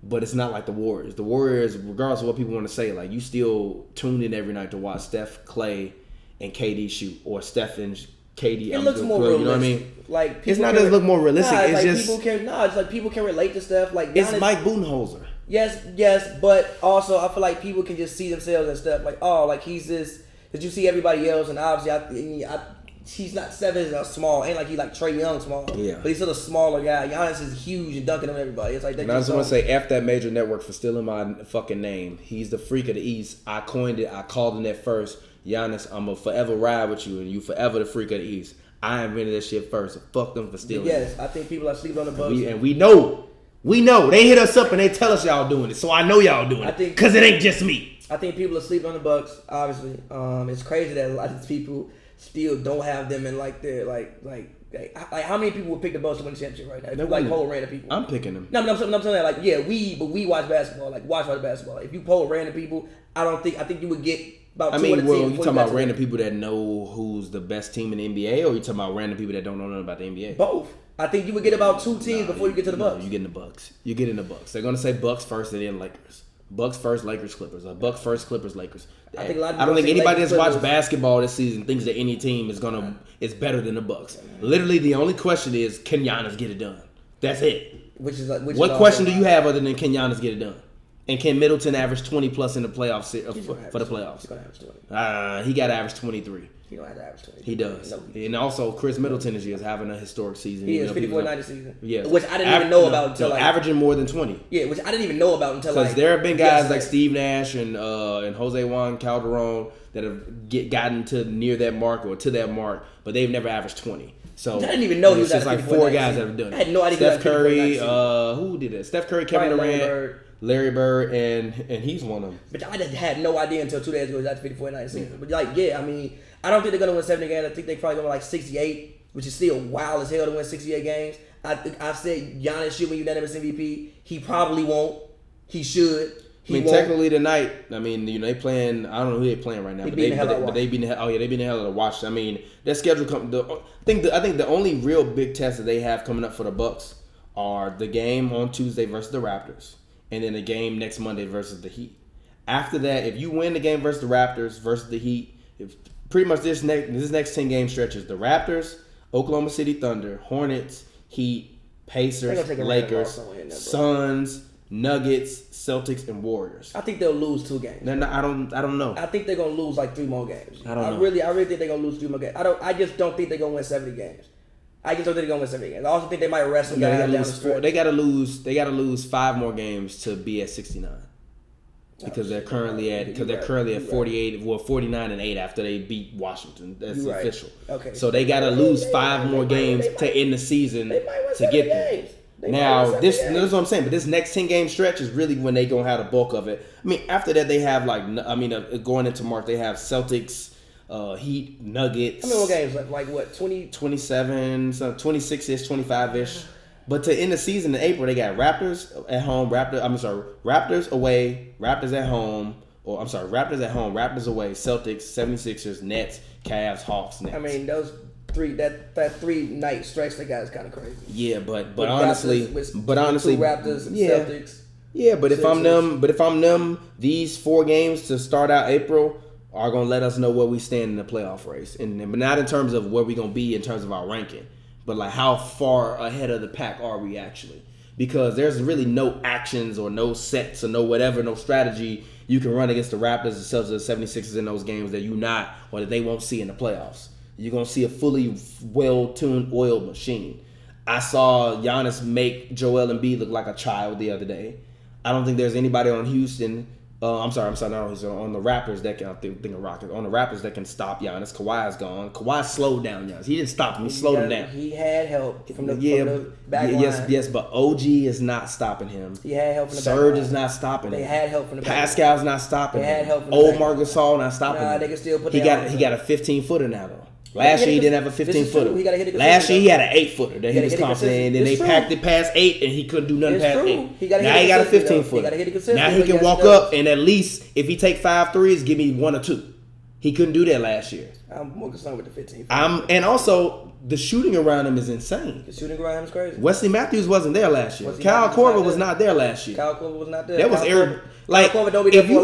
But it's not like the Warriors. The Warriors, regardless of what people want to say, like you still tune in every night to watch Steph, Clay, and KD shoot, or Steph and KD. It looks more realistic. You know what I mean? Like it's not just look more realistic. Nah, it's like just it's like people can relate to stuff. Like it's Giannis, Mike Budenholzer. Yes, but also I feel like people can just see themselves and stuff. Like like he's this. Did you see everybody else? And obviously, he's not 7 is small. Ain't like he like Trae Young small. Yeah. But he's still a smaller guy. Giannis is huge and dunking on everybody. It's like that. And I just want to say, F that major network for stealing my fucking name. He's the freak of the East. I coined it. I called him that first. Giannis, I'm going to forever ride with you, and you forever the freak of the East. I invented that shit first. So fuck them for stealing Yes, it. I think people are sleeping on the Bucks. And we know. They hit us up and they tell us y'all doing it. So I know y'all doing it. Because it ain't just me. I think people are sleeping on the Bucks, obviously. It's crazy that a lot of people still don't have them in like their like how many people would pick the Bucks to win the championship right now? If you like poll random people. I'm picking them. No, I'm saying that like we watch basketball. Like watch basketball. If you poll random people, I think you would get about. You talking about random people that know who's the best team in the NBA, or you talking about random people that don't know nothing about the NBA? Both. I think you would get about 2 teams before you get to the Bucks. You get in the Bucks. You get in the Bucks. They're gonna say Bucks first and then Lakers. Bucks first, Lakers, Clippers. Or Bucks first, Clippers, Lakers. I don't think anybody that's watched basketball this season thinks that any team is better than the Bucks. Literally, the only question is, can Giannis get it done? That's it. What question do you have other than can Giannis get it done? And can Middleton average 20 plus in the playoffs for the playoffs? He's gonna average 20. He got to average 23. He don't have to average 20. He does. No. And also, Chris Middleton is having a historic season. He is 54-90 season. Yeah. Which I didn't even know about until averaging more than 20. Yeah, which I didn't even know about until because there have been guys like Steve Nash and Jose Juan Calderon that have gotten to near that mark or to that mark, but they've never averaged 20. So I didn't even know he was just like 4 guys that have done it. I had no idea. Steph Curry, who did it? Steph Curry, Kevin Durant, Larry Bird, and he's one of them. But I had no idea until 2 days ago he was at 54-90 season. But I mean, I don't think they're gonna win 70 games. I think they're probably gonna win like 68, which is still wild as hell to win 68 games. I've said Giannis should win unanimous MVP. He probably won't. He should. Technically tonight, they playing. I don't know who they're playing right now, but they beat the hell. Oh yeah, they beat the hell out of Washington. I mean, their schedule I think the only real big test that they have coming up for the Bucks are the game on Tuesday versus the Raptors, and then the game next Monday versus the Heat. After that, if you win the game versus the Raptors versus the Heat, pretty much this next 10 game stretch is the Raptors, Oklahoma City Thunder, Hornets, Heat, Pacers, Lakers, Suns, Nuggets, Celtics, and Warriors. I think they'll lose 2 games. I don't know. I think they're gonna lose like 3 more games. I don't know. I really think they're gonna lose 3 more games. I just don't think they're gonna win 70 games. I just don't think they're gonna win 70 games. I also think they might rest some guys down the stretch. They gotta lose 5 more games to be at 69. Because they're currently at 48, 49-8 after they beat Washington. That's official. Okay. So they gotta lose 5 more games to end the season to get there. Now, this is what I'm saying, but this next 10 game stretch is really when they gonna have the bulk of it. I mean, after that they have going into March they have Celtics, Heat, Nuggets. How many more games left? Like what, 20? 27, 26-ish, 25-ish. But to end the season in April, they got Raptors at home, Raptors away, Raptors at home, Raptors at home, Raptors away, Celtics, 76ers, Nets, Cavs, Hawks, Nets. I mean, those 3 that 3-night stretch they got is kind of crazy. Yeah, but honestly, Raptors, Celtics. Yeah, but if I'm them, these 4 games to start out April are gonna let us know where we stand in the playoff race, but not in terms of where we gonna be in terms of our ranking, but like how far ahead of the pack are we actually? Because there's really no actions or no sets or no strategy you can run against the Raptors, the Celtics, the 76ers in those games that they won't see in the playoffs. You're going to see a fully well-tuned, oiled machine. I saw Giannis make Joel Embiid look like a child the other day. I don't think there's anybody on Houston I'm sorry, no, he's on the Raptors that can, I'm thinking Rockets, on the Raptors that can stop Giannis. Kawhi's gone. Kawhi slowed down Giannis. He didn't stop him, he slowed him down. He had help from the back line. Yes, but OG is not stopping him. He had help from the Serge back is line. not stopping him. They had help from the back line. Pascal's not stopping him. They had help from the Old back Marc line. Gasol not stopping him. They can still put he their got arms a 15-footer now though. Last year he didn't have a 15-footer. Last year he had an 8-footer that he was confident in, and they packed it past 8, and he couldn't do nothing past 8. Now he got a 15-footer. Now he can walk up, and at least if he take 5 threes, give me 1 or 2. He couldn't do that last year. I'm more concerned with the 15. And also the shooting around him is insane. The shooting around him is crazy. Wesley Matthews wasn't there last year. Kyle Korver was not there last year. Kyle Korver was not there. That was Eric. Like, if you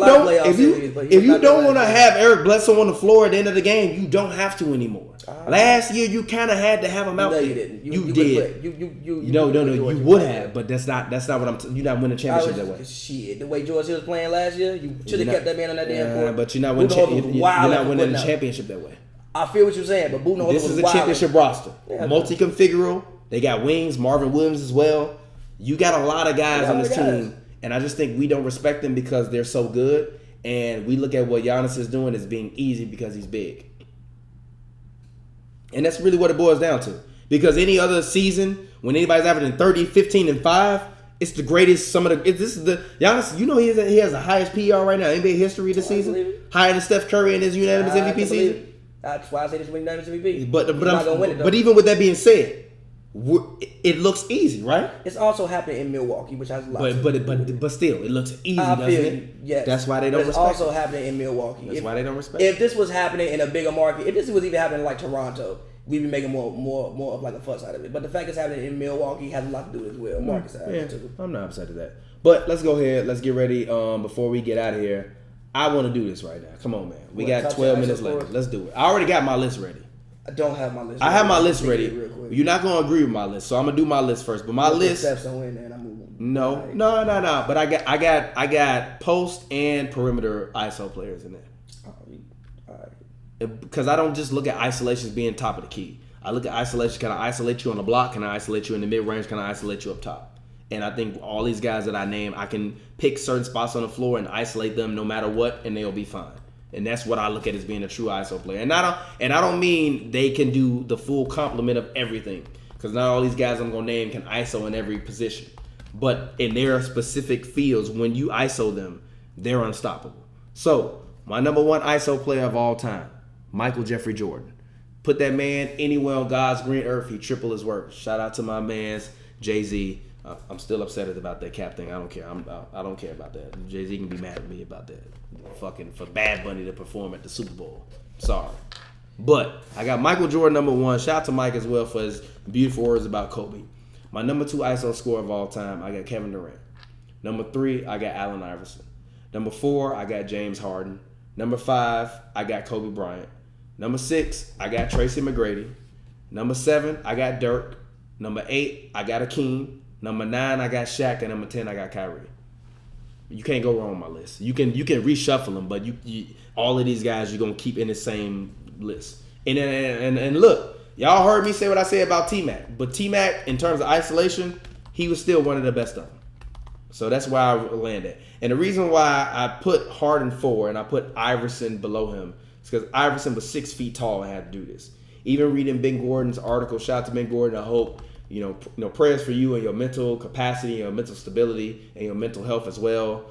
don't want to have Eric Bledsoe on the floor at the end of the game, you don't have to anymore. Last year, you kind of had to have him out. No, there. you didn't. You did. No, you would have, but that's not what I'm. You're not winning a championship that way. Shit, the way George Hill was playing last year, you should have kept that man on that damn court. But you're not winning. You're not winning the championship that way. I feel what you're saying, but Budenholzer this is a championship roster, multi-configural. They got wings, Marvin Williams as well. You got a lot of guys on this team. And I just think we don't respect them because they're so good. And we look at what Giannis is doing as being easy because he's big. And that's really what it boils down to. Because any other season, when anybody's averaging 30, 15, and 5, it's the greatest. This is the Giannis. You know he has the highest PR right now in NBA history this season. Higher than Steph Curry in his unanimous MVP season. That's why I say this is unanimous MVP. But even with that being said, it looks easy, right? It's also happening in Milwaukee, which has a lot. But still, it looks easy, doesn't it? Yes. That's why they don't respect. It's also happening in Milwaukee. That's why they don't respect. If this was happening in a bigger market, if this was even happening like Toronto, we'd be making more of like a fuss out of it. But the fact it's happening in Milwaukee has a lot to do as well. Market side too. I'm not upset at that. But let's go ahead. Let's get ready. Before we get out of here, I want to do this right now. Come on, man. We got 12 minutes left. Let's do it. I already got my list ready. I don't have my list. I have my list ready. You're not gonna agree with my list, so I'm gonna do my list first. But my list. No. But I got post and perimeter ISO players in there. All right. Because I don't just look at isolation as being top of the key. I look at isolation. Can I isolate you on the block? Can I isolate you in the mid range? Can I isolate you up top? And I think all these guys that I name, I can pick certain spots on the floor and isolate them no matter what, and they'll be fine. And that's what I look at as being a true ISO player. And I don't mean they can do the full complement of everything, because not all these guys I'm gonna name can ISO in every position. But in their specific fields, when you ISO them, they're unstoppable. So my number one ISO player of all time, Michael Jeffrey Jordan. Put that man anywhere on God's green earth, he triple his worth. Shout out to my man's Jay-Z. I'm still upset about that cap thing. I don't care. I don't care about that. Jay-Z can be mad at me about that. Fucking for Bad Bunny to perform at the Super Bowl. Sorry. But I got Michael Jordan number one. Shout out to Mike as well for his beautiful words about Kobe. My number 2 ISO scorer of all time, I got Kevin Durant. Number 3, I got Allen Iverson. Number 4, I got James Harden. Number 5, I got Kobe Bryant. Number 6, I got Tracy McGrady. Number 7, I got Dirk. Number 8, I got Akeem. Number 9, I got Shaq, and number 10, I got Kyrie. You can't go wrong on my list. You can reshuffle them, but you all of these guys you're gonna keep in the same list. And look, y'all heard me say what I said about T-Mac, but T-Mac in terms of isolation, he was still one of the best of them. So that's why I landed. And the reason why I put Harden 4 and I put Iverson below him is because Iverson was 6 feet tall and had to do this. Even reading Ben Gordon's article, shout out to Ben Gordon. I hope. You know, prayers for you and your mental capacity, your mental stability, and your mental health as well.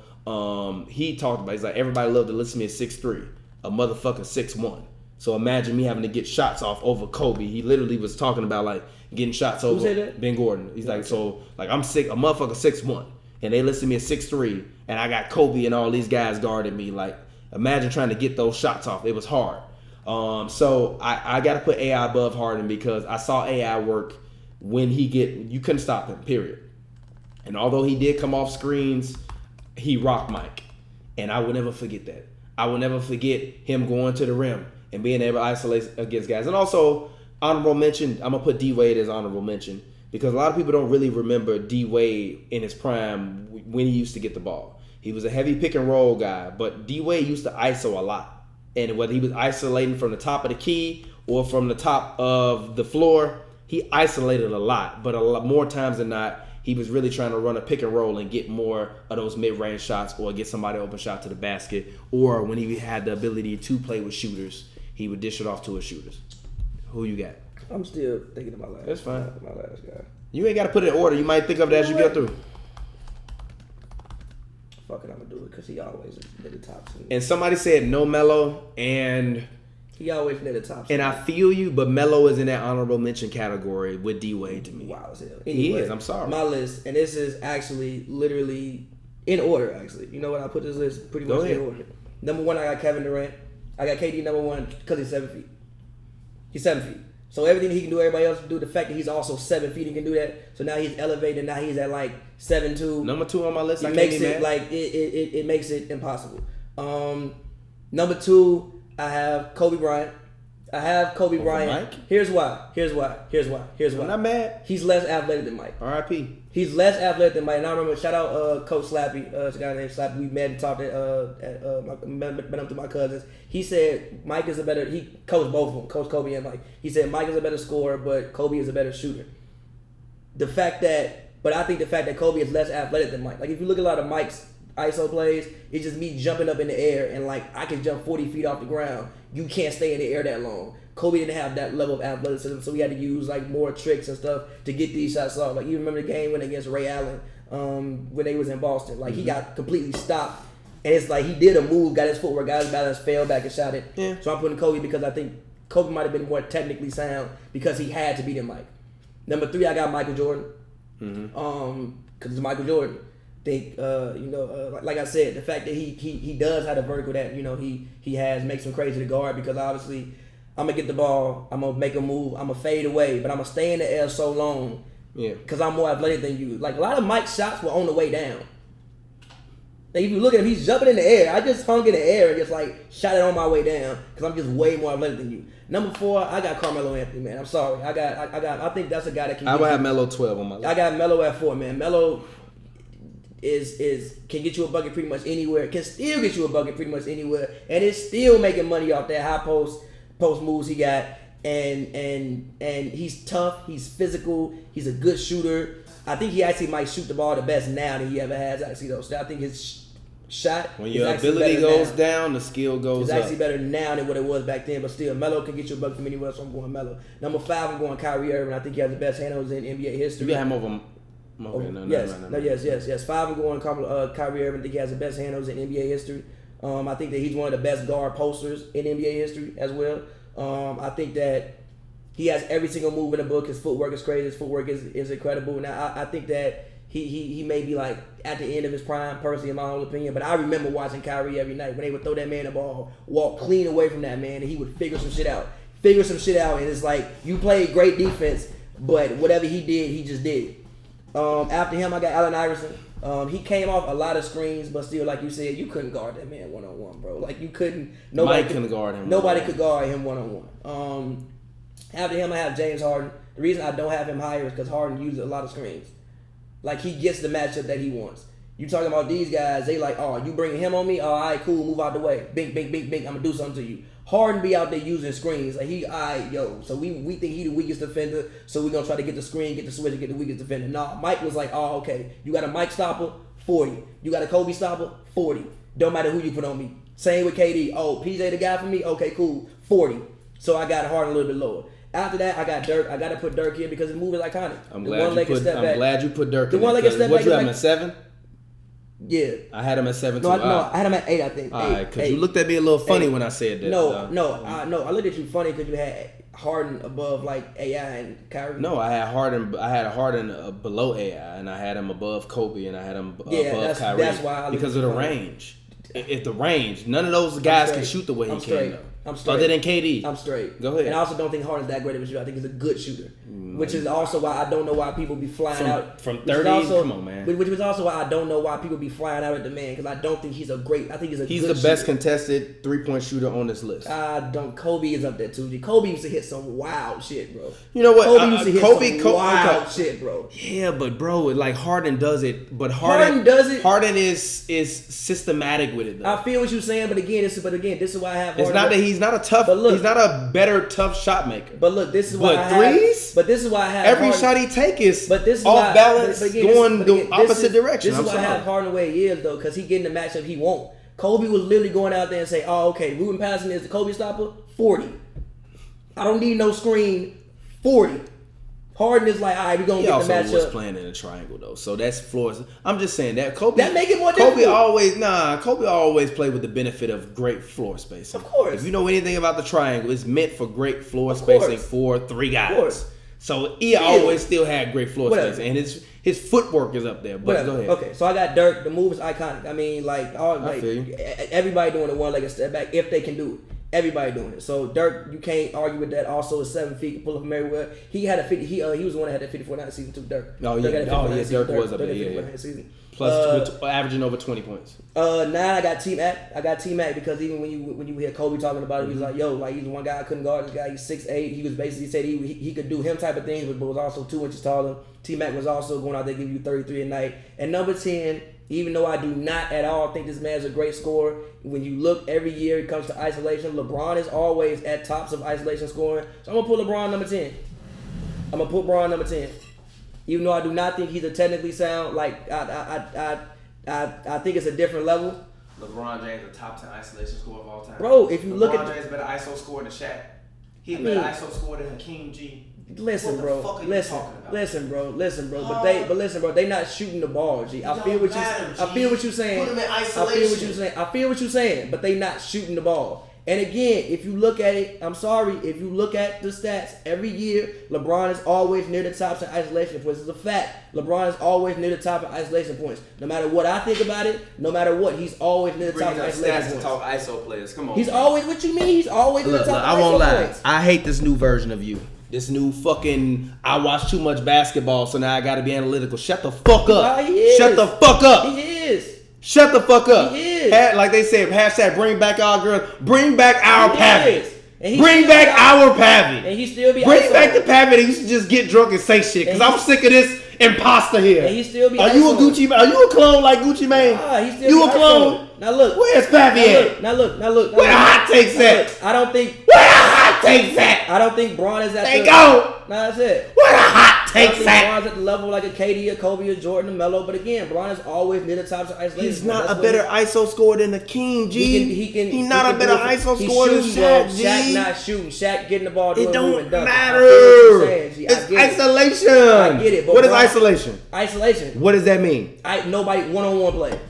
He talked about, he's like, everybody loved to listen to me at 6'3", a motherfucker 6'1". So imagine me having to get shots off over Kobe. He literally was talking about like getting shots over. Who said that? Ben Gordon. He's like, so like I'm sick, a motherfucker 6'1", and they listen to me at 6'3", and I got Kobe and all these guys guarding me. Like, imagine trying to get those shots off. It was hard. So I got to put AI above Harden because I saw AI work. When you couldn't stop him, period. And although he did come off screens, he rocked Mike. And I will never forget that. I will never forget him going to the rim and being able to isolate against guys. And also, honorable mention, I'm going to put D-Wade as honorable mention because a lot of people don't really remember D-Wade in his prime when he used to get the ball. He was a heavy pick and roll guy, but D-Wade used to ISO a lot. And whether he was isolating from the top of the key or from the top of the floor, he isolated a lot, but a lot more times than not, he was really trying to run a pick and roll and get more of those mid-range shots or get somebody open shot to the basket. Or when he had the ability to play with shooters, he would dish it off to his shooters. Who you got? I'm still thinking of my last. That's fine. My last guy. You ain't got to put it in order. You might think of it as you get through. Fuck it, I'm gonna do it because he always near the top. And somebody said no Melo, and he always near the top. And I feel you, but Melo is in that honorable mention category with D-Wade to me. Wow as hell. Anyway, he is. I'm sorry. My list, and this is actually literally in order. Actually, you know what? I put this list pretty much in order. Number 1, I got Kevin Durant. I got KD number 1 because he's 7 feet. He's 7 feet. So everything he can do, everybody else can do. The fact that he's also 7 feet, he can do that. So now he's elevated. Now he's at like 7'2". Number 2 on my list. It makes it like it makes it impossible. Number 2, I have Kobe Bryant. I have Kobe Bryant. Mike? Here's why. I'm not mad. He's less athletic than Mike. R.I.P. He's less athletic than Mike. And I remember, shout out Coach Slappy. It's a guy named Slappy. We met and talked been up to my cousins. He said Mike is a better. He coached both of them, Coach Kobe and Mike. He said Mike is a better scorer, but Kobe is a better shooter. I think the fact that Kobe is less athletic than Mike. Like if you look at a lot of Mike's ISO plays, it's just me jumping up in the air and like I can jump 40 feet off the ground. You can't stay in the air that long. Kobe didn't have that level of athleticism, so we had to use like more tricks and stuff to get these shots off. Like you remember the game when against Ray Allen when they was in Boston. Like he got completely stopped, and it's like he did a move, got his footwork, got his balance, fell back and shot it. Yeah. So I'm putting Kobe because I think Kobe might have been more technically sound because he had to beat him Mike. Number 3, I got Michael Jordan. Because it's Michael Jordan. Like I said, the fact that he does have the vertical that he has makes him crazy to guard because obviously I'm gonna get the ball, I'm gonna make a move, I'm gonna fade away, but I'm gonna stay in the air so long. Yeah. Because I'm more athletic than you. Like a lot of Mike's shots were on the way down. Like if you look at him, he's jumping in the air. I just hung in the air and just like shot it on my way down because I'm just way more athletic than you. Number 4, I got Carmelo Anthony, man. I'm sorry. I think that's a guy that can. I would have Melo 12 on my list. I got Melo at 4, man. Melo can get you a bucket pretty much anywhere. Can still get you a bucket pretty much anywhere, and is still making money off that high post moves he got. And he's tough. He's physical. He's a good shooter. I think he actually might shoot the ball the best now than he ever has. Actually, though, so I think his shot. When your ability goes down, the skill goes up. It's actually better now than what it was back then. But still, Melo can get you a bucket from anywhere. So I'm going Melo. Number 5, I'm going Kyrie Irving. I think he has the best handles in NBA history. You got him over. Yes. 5, I'm going Kyrie Irving. I think he has the best handles in NBA history. I think that he's one of the best guard posters in NBA history as well. I think that he has every single move in the book. His footwork is crazy. His footwork is incredible. Now I think that he may be like at the end of his prime, personally, in my own opinion. But I remember watching Kyrie every night when they would throw that man the ball, walk clean away from that man, and he would figure some shit out. And it's like you played great defense, but whatever he did, he just did. After him, I got Allen Iverson. He came off a lot of screens, but still, like you said, you couldn't guard that man one-on-one, bro. Like you couldn't. Nobody couldn't guard him. Nobody could guard him one-on-one. After him, I have James Harden. The reason I don't have him higher is because Harden uses a lot of screens. Like he gets the matchup that he wants. You talking about these guys? They like, oh, you bringing him on me? Oh, all right, cool. Move out the way. Bink, bink, bink, bink. I'm gonna do something to you. Harden be out there using screens. Like so we think he the weakest defender, so we're gonna try to get the screen, get the switch, and get the weakest defender. Nah, Mike was like, oh, okay, you got a Mike stopper, 40. You got a Kobe stopper, 40. Don't matter who you put on me. Same with KD. Oh, PJ the guy for me? Okay, cool, 40. So I got Harden a little bit lower. After that, I got Dirk. I got to put Dirk here because his move is iconic. I'm glad you put Dirk in. The one-legged step back. What you have him at 7? Yeah. I had him at 7 too. No, I had him at 8, I think. All right, because you looked at me a little funny when I said that. I looked at you funny because you had Harden above like AI and Kyrie. No, I had Harden below AI, and I had him above Kobe, and I had him above Kyrie. That's why because of the range. If the range, none of those guys can shoot the way he can. Though. I'm straight. Other than KD. I'm straight. Go ahead. And I also don't think Harden's that great of a shooter. I think he's a good shooter. Which is also why I don't know why people be flying out. From 30? Come on, man. Which is also why I don't know why people be flying out at the man. Because I don't think he's I think he's a He's good the best shooter. contested three-point shooter on this list. Kobe is up there too. Kobe used to hit some wild shit, bro. You know what? Kobe used to hit some wild shit, bro. Yeah, but bro, like Harden does it. But Harden does it. Harden is systematic with it, though. I feel what you're saying, but again, this is why I have. It's not that he's not a tough. But look, he's not a better tough shot maker. But look, this is why threes. I have every Harden, shot he take is but this is off why, balance, but again, going this, the opposite direction. This is why I have Harden the way he is though, because he getting the matchup he won't. Kobe was literally going out there and say, "Oh, okay, moving passing is the Kobe stopper 40. I don't need no screen 40." Harden is like, all right, we're gonna get the matchup. He also was playing in a triangle though, so that's floors. I'm just saying that Kobe. That make it more difficult. Kobe always played with the benefit of great floor spacing. Of course. If you know anything about the triangle, it's meant for great floor spacing for 3 guys. Of course. So he always still had great floor spacing, and his footwork is up there. But go ahead. Okay, so I got Dirk. The move is iconic. I mean, everybody doing a one-legged step back if they can do it. Everybody doing it. So Dirk, you can't argue with that. Also, is 7 feet, can pull up from everywhere. He had a 50. He was the one that had that 54 season too. Dirk. Oh yeah, Dirk was up there. Yeah. Plus averaging over 20 points. 9, I got T-Mac. Because even when you hear Kobe talking about it, he's like, yo, like he's one guy I couldn't guard. This guy, he's 6'8". He was basically said he could do him type of things, but was also 2 inches taller. T-Mac was also going out there giving you 33 a night. And number 10. Even though I do not at all think this man's a great scorer, when you look every year it comes to isolation, LeBron is always at tops of isolation scoring. So I'm going to put LeBron number 10. I'm going to put Bron number 10. Even though I do not think he's a technically sound, like I think it's a different level. LeBron James, the top 10 isolation scorer of all time. Bro, if you look at... LeBron James better ISO scorer than Shaq. He's better ISO scorer than Hakeem G. Listen, bro. Listen, bro. They not shooting the ball, G. I feel what you're saying. Put them in isolation. I feel what you're saying, but they not shooting the ball. And again, if you look at it, I'm sorry, if you look at the stats, every year, LeBron is always near the top in isolation points. It's a fact. LeBron is always near the top in isolation points. No matter what I think about it, no matter what, he's always near the top in isolation points. Talk ISO players. Come on. He's always, what you mean? He's always near the top in isolation points. I hate this new version of you. This new fucking, I watch too much basketball, so now I gotta be analytical. Shut the fuck up. Shut the fuck up. He is. Shut the fuck up. He is. Like they said, hashtag bring back our girl. Bring back our Pavy. Bring back our Pavy. And he still be Bring back the Pavy that used to just get drunk and say shit. Because I'm sick of this imposter here. And he still be Are you a Gucci man? Are you a clone like Gucci Mane? Nah, he still you a clone? Now look. Where's Pavy at? Now look. Where the hot takes at? I don't think. Where the hot takes at? I don't think Bron is at They go. Nah, that's it. Where the hot takes at? Bron's at the level like a KD, a Kobe, a Jordan, a Melo. But again, Bron is always near the top of isolation. He's not a better ISO scorer than the King, G. He's not a better ISO scorer than Shaq, G. Shaq not shooting. Shaq getting the ball. It don't matter. It's isolation. I get it. But what is isolation? Isolation. What does that mean? Nobody one-on-one play.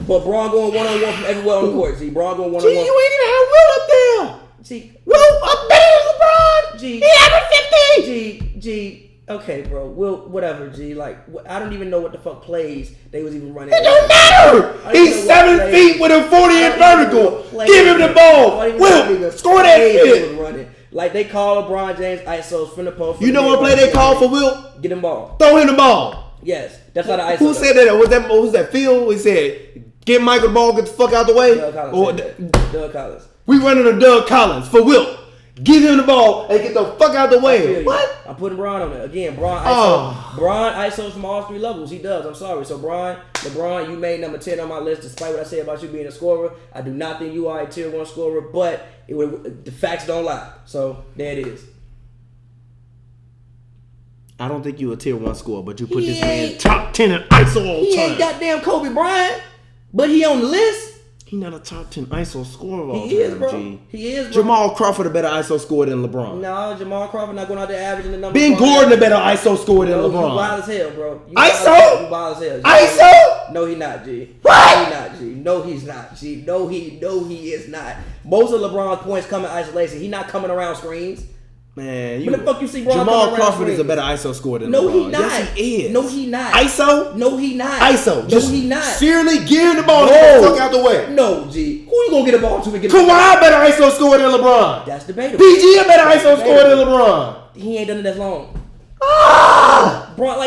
But Bron going one-on-one from everywhere on the court. See, Bron going one-on-one. G, you ain't even have Will up there. G, Will up better than LeBron. G, he averaged 50. G. Okay, bro. Will, whatever. G. Like, I don't even know what the fuck plays they was even running. It don't matter. He's 7 feet with a 40-inch vertical. Give him the ball. Will, score that shit. Like they call LeBron James ISOs from the post. You know what play they call for Will? Get him ball. Throw him the ball. Yes, that's how the ISO. Who said that? Was that Phil? He said, "Get Michael the ball, get the fuck out the way." Doug Collins. We running a Doug Collins for Will. Give him the ball and get the fuck out the way. What? I'm putting Bron on it again. Bron ISO. Bron ISOs from all 3 levels. He does. I'm sorry. So LeBron, you made number 10 on my list. Despite what I say about you being a scorer, I do not think you are a tier 1 scorer. But the facts don't lie. So there it is. I don't think you a tier 1 scorer, but you put this man top 10 in ISO all time. He ain't goddamn Kobe Bryant, but he on the list. He not a top 10 ISO scorer of all time, He is, bro. G. He is, bro. Jamal Crawford a better ISO scorer than LeBron. No, Jamal Crawford not going out there averaging the numbers. Ben Gordon a better ISO scorer than LeBron. You wild as hell, bro. ISO? You wild as hell. ISO? No, he not, G. What? No, he not, G. No, he's not, G. No, he is not. Most of LeBron's points come in isolation. He not coming around screens. Man, when the fuck you see Bron Jamal Crawford is a better ISO scorer than LeBron. No, he not. Yes, he is. No, he not. ISO? No, he not. ISO. No, he not. Seriously, give him the ball and get the fuck out the way. No, G. Who you gonna get the ball to? Kawhi a better ISO scorer than LeBron. That's debatable. PG a better ISO scorer than LeBron. He ain't done it as long. Ah! Bron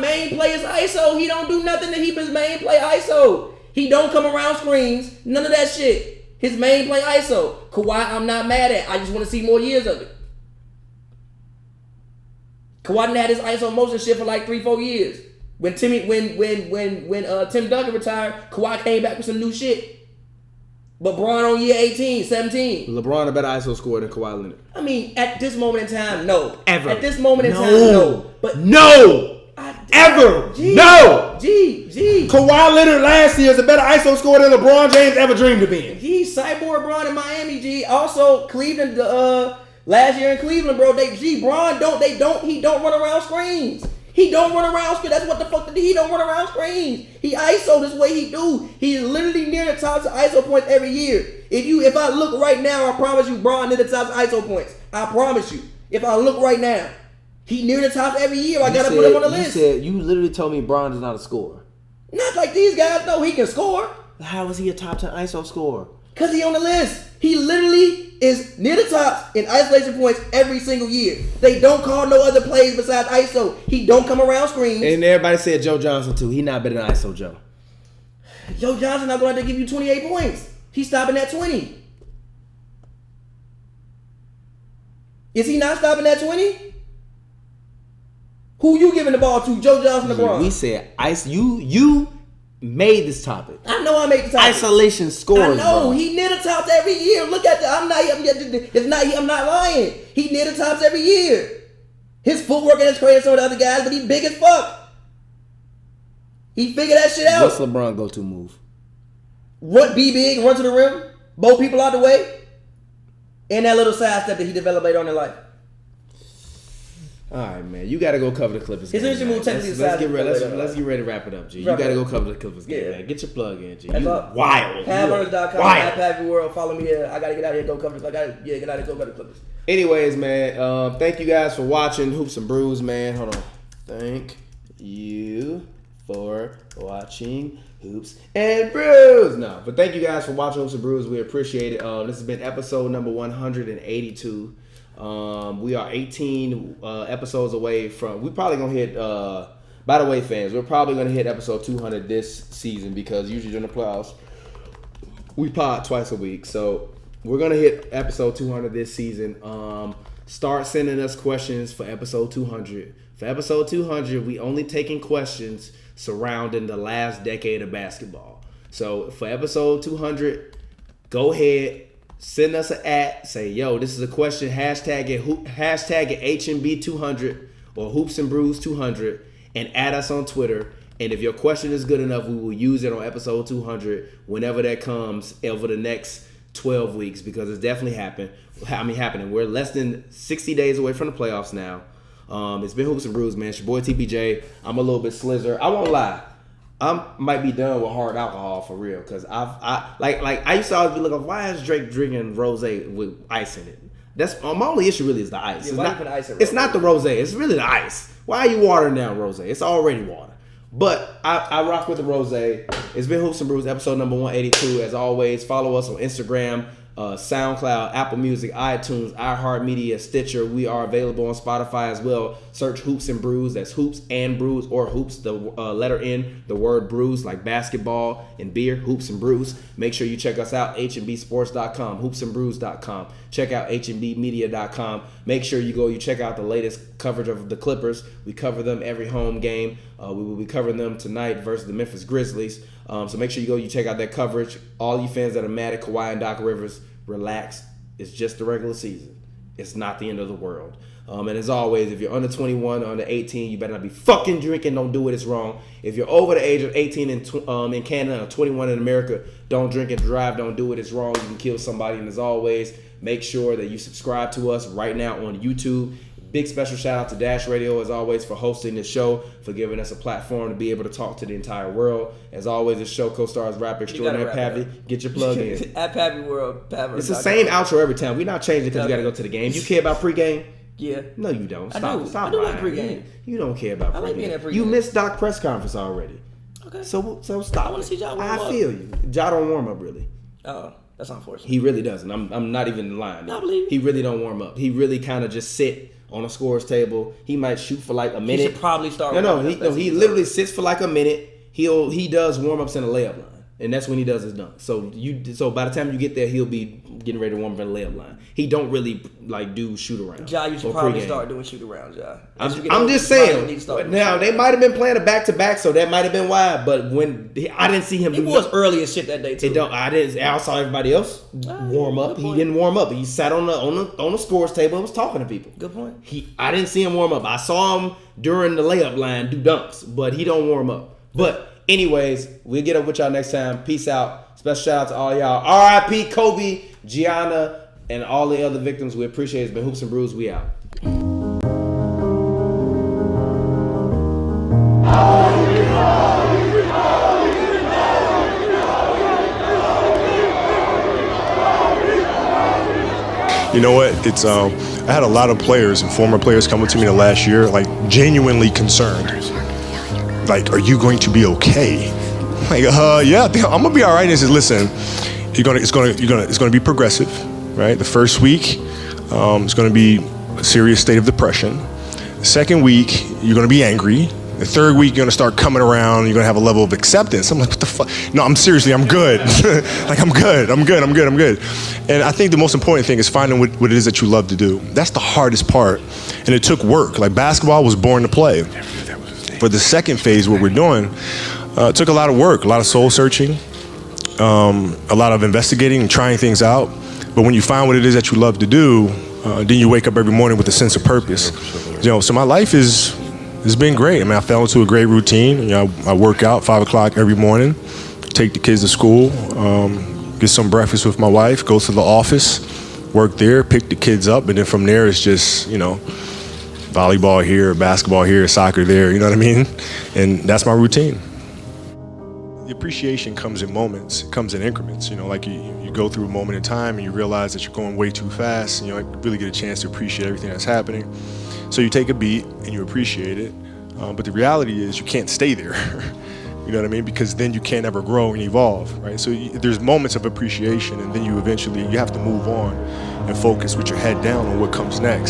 main play is ISO. He don't do nothing that his main play ISO. He don't come around screens. None of that shit. His main play ISO. Kawhi, I'm not mad at. I just want to see more years of it. Kawhi done had his ISO motion shit for like 3-4 years. When Tim Duncan retired, Kawhi came back with some new shit. But Bron on year 18, 17. LeBron a better ISO scorer than Kawhi Leonard. I mean, at this moment in time, no. Ever. At this moment in time, no. But no. Ever. No. G. Kawhi Leonard last year is a better ISO scorer than LeBron James ever dreamed of being. G. Cyborg Bron in Miami. G. Also Cleveland. Last year in Cleveland, bro. Bron he don't run around screens. He don't run around screens. That's what the fuck he don't run around screens. He ISO this way he do. He's literally near the tops of ISO points every year. If I look right now, I promise you, Bron near the tops of ISO points. I promise you. If I look right now, he near the top every year. I gotta put him on the list. You literally told me Bron is not a scorer. Not like these guys know he can score. How is he a top 10 ISO scorer? Cause he on the list. He literally is near the tops in isolation points every single year. They don't call no other plays besides ISO. He don't come around screens. And everybody said Joe Johnson too. He not better than ISO Joe. Joe Johnson not going to give you 28 points. He's stopping at 20. Is he not stopping at 20? Who you giving the ball to? Joe Johnson or LeBron? We said you made this topic. I know I made the topic. Isolation scores. I know bro. he near the tops every year. Look at the. I'm not lying. He near the tops every year. His footwork is crazy some of the other guys, but he big as fuck. He figured that shit out. What's LeBron go-to move? Be big, run to the rim, bow people out the way, and that little side step that he developed later on in life. All right, man. You got to go cover the Clippers game. His move technically Let's get ready to wrap it up, G. You got to go cover the Clippers game, man. Get your plug in, G. Wild. Pavers.com, Pavy World. Follow me here. I got to get out here and go cover the Clippers. Get out here and go cover the Clippers. Anyways, man, thank you guys for watching Hoops and Brews, man. Hold on. Thank you for watching Hoops and Brews. No, but thank you guys for watching Hoops and Brews. We appreciate it. This has been episode number 182. We are 18 episodes away from. We're probably gonna hit. By the way, fans, we're probably gonna hit episode 200 this season because usually during the playoffs we pod twice a week. So we're gonna hit episode 200 this season. Start sending us questions for episode 200. For episode 200, we only taking questions surrounding the last decade of basketball. So for episode 200, go ahead. Send us an ad. Say, yo, this is a question. Hashtag it HNB200 or Hoops and Brews 200 and add us on Twitter. And if your question is good enough, we will use it on episode 200 whenever that comes over the next 12 weeks because it's definitely happening. We're less than 60 days away from the playoffs now. It's been Hoops and Brews, man. It's your boy TPJ. I'm a little bit slizzer. I won't lie. I might be done with hard alcohol for real, cause I used to always be looking, why is Drake drinking rosé with ice in it? That's my only issue. Really, is the ice. Yeah, it's not the rosé. It's really the ice. Why are you watering down rosé? It's already water. But I rock with the rosé. It's been Hoops and Brews, episode number 182. As always, follow us on Instagram, SoundCloud, Apple Music, iTunes, iHeartMedia, Stitcher. We are available on Spotify as well. Search Hoops and Brews. That's Hoops and Brews, or Hoops, the letter N, the word brews, like basketball and beer, Hoops and Brews. Make sure you check us out, HNBsports.com, hoopsandbrews.com. Check out HNBmedia.com. Make sure you check out the latest coverage of the Clippers. We cover them every home game. We will be covering them tonight versus the Memphis Grizzlies. So make sure you check out that coverage. All you fans that are mad at Kawhi and Doc Rivers, relax. It's just the regular season. It's not the end of the world. And as always, if you're under 21 or under 18, you better not be fucking drinking. Don't do it. It's wrong. If you're over the age of 18 in Canada or 21 in America, don't drink and drive. Don't do it. It's wrong. You can kill somebody. And as always, make sure that you subscribe to us right now on YouTube. Big special shout out to Dash Radio, as always, for hosting this show, for giving us a platform to be able to talk to the entire world. As always, this show co-stars rapper extraordinaire Pavy. Get your plug in. At Pavy World, Pavy. It's the same outro every time. We're not changing because you got to go to the game. You care about pregame? Yeah. No, you don't. I do Stop like pregame. You don't care about pregame. I like being at pregame. You missed Doc press conference already. Okay. So stop. I want to see Ja warm up. I feel you. Ja don't warm up really. Oh, that's unfortunate. He really doesn't. I'm not even lying. I believe he really don't warm up. He really kind of just sit on a scores table. He might shoot for like a minute. He should probably start. No. He literally sits for like a minute. He does warm ups in a layup line. And that's when he does his dunk. So by the time you get there, he'll be getting ready to warm up in the layup line. He don't really like do shoot around. Ja, you should probably start doing shoot arounds, Ja. I'm just saying. Now they might have been playing a back to back, so that might have been why. But I didn't see him. He was early as shit that day too. I saw everybody else warm up. He didn't warm up. He sat on the scores table and was talking to people. Good point. I didn't see him warm up. I saw him during the layup line do dunks, but he don't warm up. But anyways, we'll get up with y'all next time. Peace out. Special shout out to all y'all. R.I.P. Kobe, Gianna, and all the other victims. We appreciate it. It's been Hoops and Brews. We out. You know what? It's I had a lot of players and former players coming to me the last year, like genuinely concerned. Like, are you going to be okay? Like, yeah, I think I'm gonna be all right. And he says, listen, it's gonna be progressive, right? The first week, it's gonna be a serious state of depression. The second week, you're gonna be angry. The third week, you're gonna start coming around. You're gonna have a level of acceptance. I'm like, what the fuck? No, I'm good. Like, I'm good. And I think the most important thing is finding what it is that you love to do. That's the hardest part. And it took work. Like, basketball was born to play. For the second phase, what we're doing, it took a lot of work, a lot of soul searching, a lot of investigating and trying things out. But when you find what it is that you love to do, then you wake up every morning with a sense of purpose. So my life has been great. I mean, I fell into a great routine. I work out 5 o'clock every morning, take the kids to school, get some breakfast with my wife, go to the office, work there, pick the kids up, and then from there it's just, volleyball here, basketball here, soccer there, you know what I mean? And that's my routine. The appreciation comes in moments, it comes in increments, like you go through a moment in time and you realize that you're going way too fast, and you really get a chance to appreciate everything that's happening. So you take a beat and you appreciate it, but the reality is you can't stay there, you know what I mean? Because then you can't ever grow and evolve, right? So there's moments of appreciation, and then you have to move on and focus with your head down on what comes next.